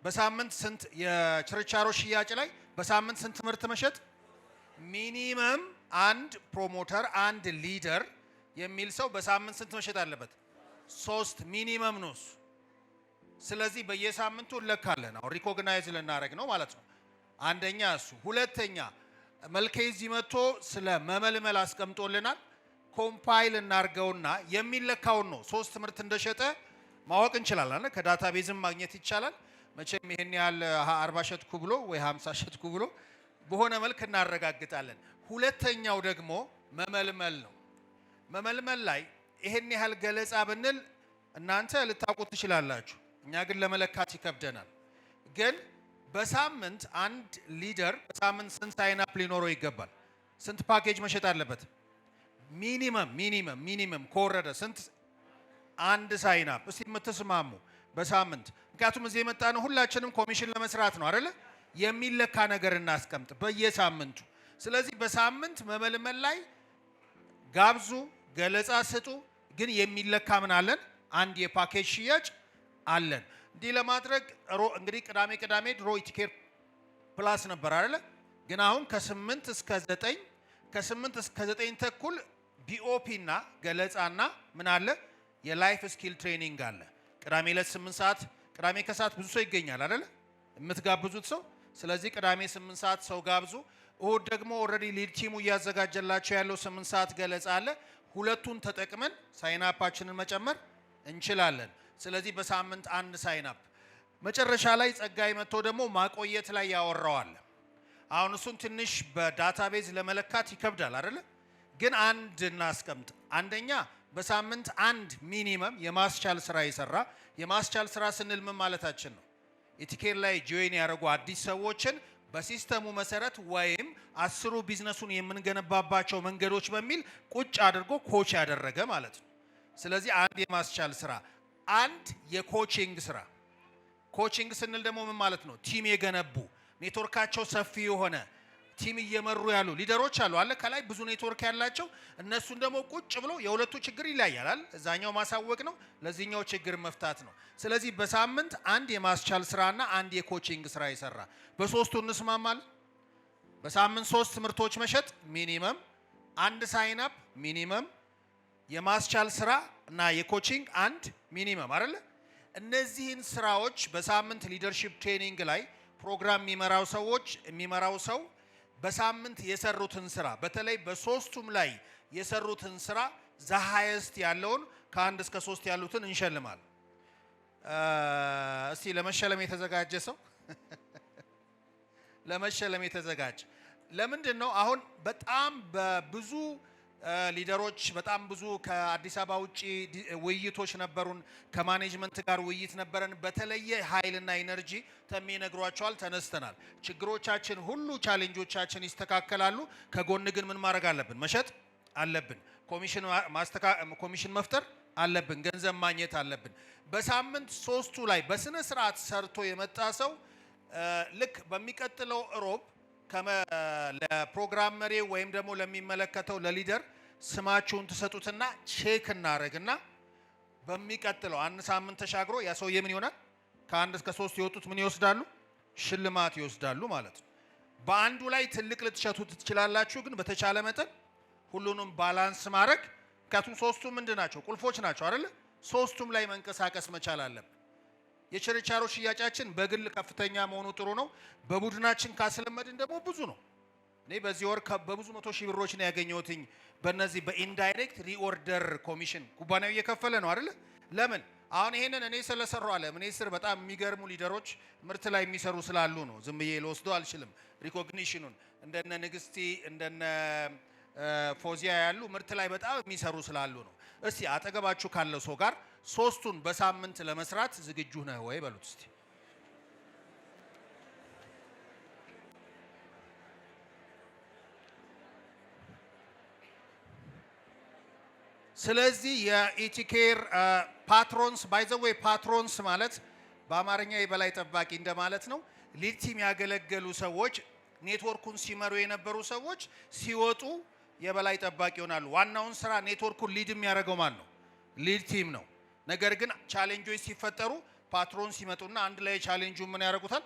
በሳምንት ስንት የችርቻሮ ሽያጭ ላይ በሳምንት ስንት ምርት መሸጥ ሚኒመም አንድ ፕሮሞተር አንድ ሊደር የሚል ሰው በሳምንት ስንት መሸጥ አለበት? 3 ሚኒመም ነው። ስለዚህ በየሳምንቱ እንለካለን። አሁን ሪኮግናይዝ ልናደርግ ነው ማለት ነው። አንደኛ እሱ። ሁለተኛ መልኬ እዚህ መጥቶ ስለ መመልመል አስቀምጦልናል። ኮምፓይል እናርገውና የሚለካውን ነው 3 ምርት እንደሸጠ ማወቅ እንችላለን። ከዳታ ቤዝም ማግኘት ይቻላል። መቼም ይሄን ያህል 40 ሸጥኩ ብሎ ወይ 50 ሸጥኩ ብሎ በሆነ መልክ እናረጋግጣለን። ሁለተኛው ደግሞ መመልመል ነው። መመልመል ላይ ይሄን ያህል ገለጻ ብንል እናንተ ልታውቁት ትችላላችሁ። እኛ ግን ለመለካት ይከብደናል። ግን በሳምንት አንድ ሊደር በሳምንት ስንት ሳይን አፕ ሊኖረው ይገባል? ስንት ፓኬጅ መሸጥ አለበት? ሚኒመም ከወረደ ስንት? አንድ ሳይን አፕ። እስቲ የምትስማሙ በሳምንት? ምክንያቱም እዚህ የመጣ ነው ሁላችንም ኮሚሽን ለመስራት ነው አይደለ? የሚለካ ነገር እናስቀምጥ በየሳምንቱ። ስለዚህ በሳምንት መመልመል ላይ ጋብዙ፣ ገለጻ ስጡ። ግን የሚለካ ምን አለን? አንድ የፓኬጅ ሽያጭ አለን። እንዲህ ለማድረግ እንግዲህ ቅዳሜ ድሮ ኢቲኬር ፕላስ ነበር አይደለ? ግን አሁን ከ8 እስከ 9 ተኩል ቢኦፒ እና ገለጻና ምን አለ? የላይፍ ስኪል ትሬኒንግ አለ። ቅዳሜ ዕለት 8 ሰዓት፣ ቅዳሜ ከሰዓት ብዙ ሰው ይገኛል አይደለ? የምትጋብዙት ሰው። ስለዚህ ቅዳሜ 8 ሰዓት ሰው ጋብዙ። እሁድ ደግሞ ኦልሬዲ ሊድ ቲሙ እያዘጋጀላቸው ያለው 8 ሰዓት ገለጻ አለ። ሁለቱን ተጠቅመን ሳይናፓችንን መጨመር እንችላለን። ስለዚህ በሳምንት አንድ ሳይናፕ። መጨረሻ ላይ ጸጋይ መጥቶ ደግሞ ማቆየት ላይ ያወራዋል። አሁን እሱን ትንሽ በዳታቤዝ ለመለካት ይከብዳል አይደለ? ግን አንድ እናስቀምጥ። አንደኛ በሳምንት አንድ ሚኒመም የማስቻል ስራ የሰራ። የማስቻል ስራ ስንል ምን ማለታችን ነው? ኢቲኬር ላይ ጆይን ያደረጉ አዲስ ሰዎችን በሲስተሙ መሰረት ወይም 10 ቢዝነሱን የምንገነባባቸው መንገዶች በሚል ቁጭ አድርጎ ኮች ያደረገ ማለት ነው። ስለዚህ አንድ የማስቻል ስራ፣ አንድ የኮቺንግ ስራ። ኮቺንግ ስንል ደግሞ ምን ማለት ነው? ቲም የገነቡ ኔትወርካቸው ሰፊ የሆነ ቲም እየመሩ ያሉ ሊደሮች አሉ አለ ከላይ ብዙ ኔትወርክ ያላቸው። እነሱን ደግሞ ቁጭ ብሎ የሁለቱ ችግር ይለያያል። እዛኛው ማሳወቅ ነው፣ ለዚህኛው ችግር መፍታት ነው። ስለዚህ በሳምንት አንድ የማስቻል ስራና አንድ የኮቺንግ ስራ ይሰራ። በሶስቱ እንስማማለን። በሳምንት 3 ምርቶች መሸጥ ሚኒመም፣ አንድ ሳይን አፕ ሚኒመም፣ የማስቻል ስራ እና የኮቺንግ አንድ ሚኒመም አይደለ? እነዚህን ስራዎች በሳምንት ሊደርሺፕ ትሬኒንግ ላይ ፕሮግራም የሚመራው ሰው በሳምንት የሰሩትን ስራ በተለይ በሶስቱም ላይ የሰሩትን ስራ ዘሃይስት ያለውን ከ1 እስከ 3 ያሉትን እንሸልማል። እስቲ ለመሸለም የተዘጋጀ ሰው ለመሸለም የተዘጋጀ ለምንድን ነው? አሁን በጣም በብዙ ሊደሮች በጣም ብዙ ከአዲስ አበባ ውጪ ውይይቶች ነበሩን። ከማኔጅመንት ጋር ውይይት ነበረን። በተለየ ኃይልና ኢነርጂ ተነግሯቸዋል። ተነስተናል። ችግሮቻችን ሁሉ ቻሌንጆቻችን ይስተካከላሉ። ከጎን ግን ምን ማድረግ አለብን? መሸጥ አለብን። ኮሚሽን መፍጠር አለብን። ገንዘብ ማግኘት አለብን። በሳምንት 3ቱ ላይ በስነ ስርዓት ሰርቶ የመጣ ሰው ልክ በሚቀጥለው ሮብ ለፕሮግራም መሪ ወይም ደግሞ ለሚመለከተው ለሊደር ስማችሁን ትሰጡትና ቼክ እናደርግና በሚቀጥለው አንድ ሳምንት ተሻግሮ ያ ሰውዬ ምን ይሆናል? ከአንድ እስከ 3 የወጡት ምን ይወስዳሉ? ሽልማት ይወስዳሉ ማለት ነው። በአንዱ ላይ ትልቅ ልትሸቱ ትችላላችሁ፣ ግን በተቻለ መጠን ሁሉንም ባላንስ ማድረግ ምክንያቱም ሶስቱም ምንድን ናቸው? ቁልፎች ናቸው አይደለ? ሶስቱም ላይ መንቀሳቀስ መቻል አለብን። የችርቻሮ ሽያጫችን በግል ከፍተኛ መሆኑ ጥሩ ነው። በቡድናችን ካስለመድን ደግሞ ብዙ ነው። እኔ በዚህ ወር በብዙ 100 ሺህ ብሮች ነው ያገኘሁትኝ በእነዚህ በኢንዳይሬክት ሪኦርደር ኮሚሽን ኩባንያው እየከፈለ ነው አይደለ? ለምን አሁን ይሄንን እኔ ስለሰራው አለ እኔ ስር በጣም የሚገርሙ ሊደሮች ምርት ላይ የሚሰሩ ስላሉ ነው። ዝም ብዬ ልወስደው አልችልም። ሪኮግኒሽኑን እንደነ ንግስቲ እንደነ ፎዚያ ያሉ ምርት ላይ በጣም የሚሰሩ ስላሉ ነው። እስቲ አጠገባችሁ ካለው ሰው ጋር ሶስቱን በሳምንት ለመስራት ዝግጁ ነህ ወይ በሉት እስቲ። ስለዚህ የኢቲኬር ፓትሮንስ ባይ ዘ ዌይ ፓትሮንስ ማለት በአማርኛ የበላይ ጠባቂ እንደማለት ነው። ሊድ ቲም ያገለገሉ ሰዎች ኔትወርኩን ሲመሩ የነበሩ ሰዎች ሲወጡ የበላይ ጠባቂ ይሆናሉ። ዋናውን ስራ ኔትወርኩን ሊድ የሚያደርገው ማን ነው? ሊድ ቲም ነው። ነገር ግን ቻሌንጆች ሲፈጠሩ ፓትሮን ሲመጡና አንድ ላይ ቻሌንጁን ምን ያደርጉታል?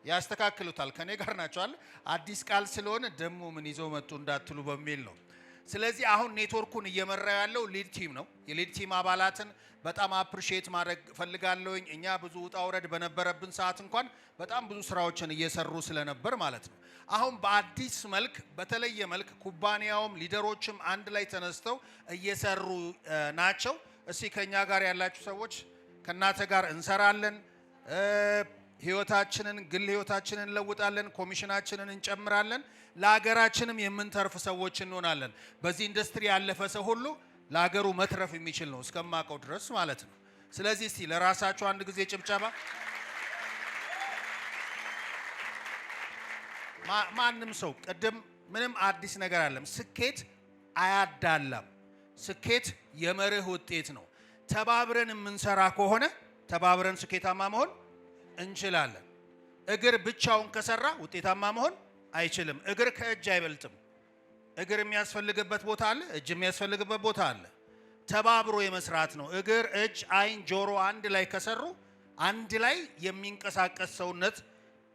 ያስተካክሉታል። ከኔ ጋር ናቸው አለ አዲስ ቃል ስለሆነ ደግሞ ምን ይዘው መጡ እንዳትሉ በሚል ነው። ስለዚህ አሁን ኔትወርኩን እየመራ ያለው ሊድ ቲም ነው። የሊድ ቲም አባላትን በጣም አፕሪሺየት ማድረግ ፈልጋለሁኝ። እኛ ብዙ ውጣ ውረድ በነበረብን ሰዓት እንኳን በጣም ብዙ ስራዎችን እየሰሩ ስለነበር ማለት ነው። አሁን በአዲስ መልክ በተለየ መልክ ኩባንያውም ሊደሮችም አንድ ላይ ተነስተው እየሰሩ ናቸው። እስቲ ከኛ ጋር ያላችሁ ሰዎች ከናተ ጋር እንሰራለን፣ ህይወታችንን ግል ህይወታችንን እንለውጣለን፣ ኮሚሽናችንን እንጨምራለን፣ ለሀገራችንም የምንተርፍ ሰዎች እንሆናለን። በዚህ ኢንዱስትሪ ያለፈ ሰው ሁሉ ለሀገሩ መትረፍ የሚችል ነው እስከማውቀው ድረስ ማለት ነው። ስለዚህ እስቲ ለራሳችሁ አንድ ጊዜ ጭብጨባ። ማንም ሰው ቅድም ምንም አዲስ ነገር አለም። ስኬት አያዳላም። ስኬት የመርህ ውጤት ነው። ተባብረን የምንሰራ ከሆነ ተባብረን ስኬታማ መሆን እንችላለን። እግር ብቻውን ከሰራ ውጤታማ መሆን አይችልም። እግር ከእጅ አይበልጥም። እግር የሚያስፈልግበት ቦታ አለ፣ እጅ የሚያስፈልግበት ቦታ አለ። ተባብሮ የመስራት ነው። እግር፣ እጅ፣ አይን፣ ጆሮ አንድ ላይ ከሰሩ አንድ ላይ የሚንቀሳቀስ ሰውነት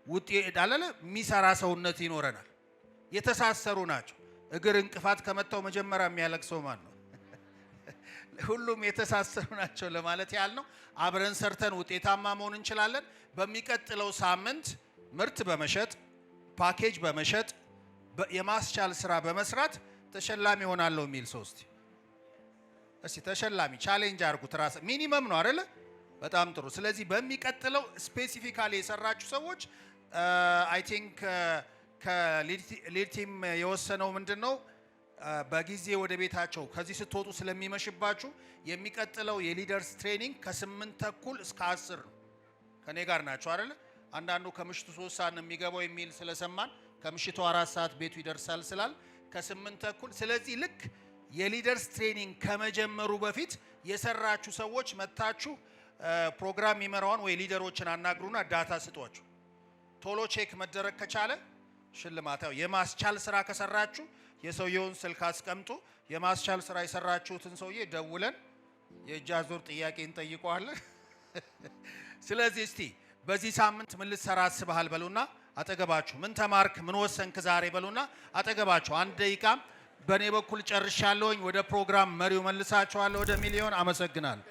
ውጤት አለ፣ የሚሰራ ሰውነት ይኖረናል። የተሳሰሩ ናቸው። እግር እንቅፋት ከመታው መጀመሪያ የሚያለቅሰው ማን ነው? ሁሉም የተሳሰሩ ናቸው ለማለት ያህል ነው። አብረን ሰርተን ውጤታማ መሆን እንችላለን። በሚቀጥለው ሳምንት ምርት በመሸጥ ፓኬጅ በመሸጥ የማስቻል ስራ በመስራት ተሸላሚ ሆናለሁ የሚል ሰው እስቲ ተሸላሚ ቻሌንጅ አድርጉት። ራስ ሚኒመም ነው አይደለ? በጣም ጥሩ። ስለዚህ በሚቀጥለው ስፔሲፊካሊ የሰራችሁ ሰዎች አይ ቲንክ ከሊድ ቲም የወሰነው ምንድነው በጊዜ ወደ ቤታቸው ከዚህ ስትወጡ ስለሚመሽባችሁ የሚቀጥለው የሊደርስ ትሬኒንግ ከ8:30 እስከ 10 ነው። ከኔ ጋር ናቸው አይደለ? አንዳንዱ ከምሽቱ 3 ሰዓት ነው የሚገባው የሚል ስለሰማን ከምሽቱ 4 ሰዓት ቤቱ ይደርሳል ስላል ከ8:30 ስለዚህ ልክ የሊደርስ ትሬኒንግ ከመጀመሩ በፊት የሰራችሁ ሰዎች መታችሁ ፕሮግራም ይመራውን ወይ ሊደሮችን አናግሩና ዳታ ስጧቸው። ቶሎ ቼክ መደረግ ከቻለ ሽልማታው የማስቻል ስራ ከሰራችሁ የሰውየውን ስልክ አስቀምጡ። የማስቻል ስራ የሰራችሁትን ሰውዬ ደውለን የእጅ አዙር ጥያቄ እንጠይቀዋለን። ስለዚህ እስቲ በዚህ ሳምንት ምን ልትሰራ አስበሃል በሉና አጠገባችሁ ምን ተማርክ ምን ወሰንክ ዛሬ በሉና አጠገባችሁ 1 ደቂቃ በእኔ በኩል ጨርሻለሁኝ። ወደ ፕሮግራም መሪው መልሳችኋለሁ። ወደ ሚሊዮን አመሰግናለሁ።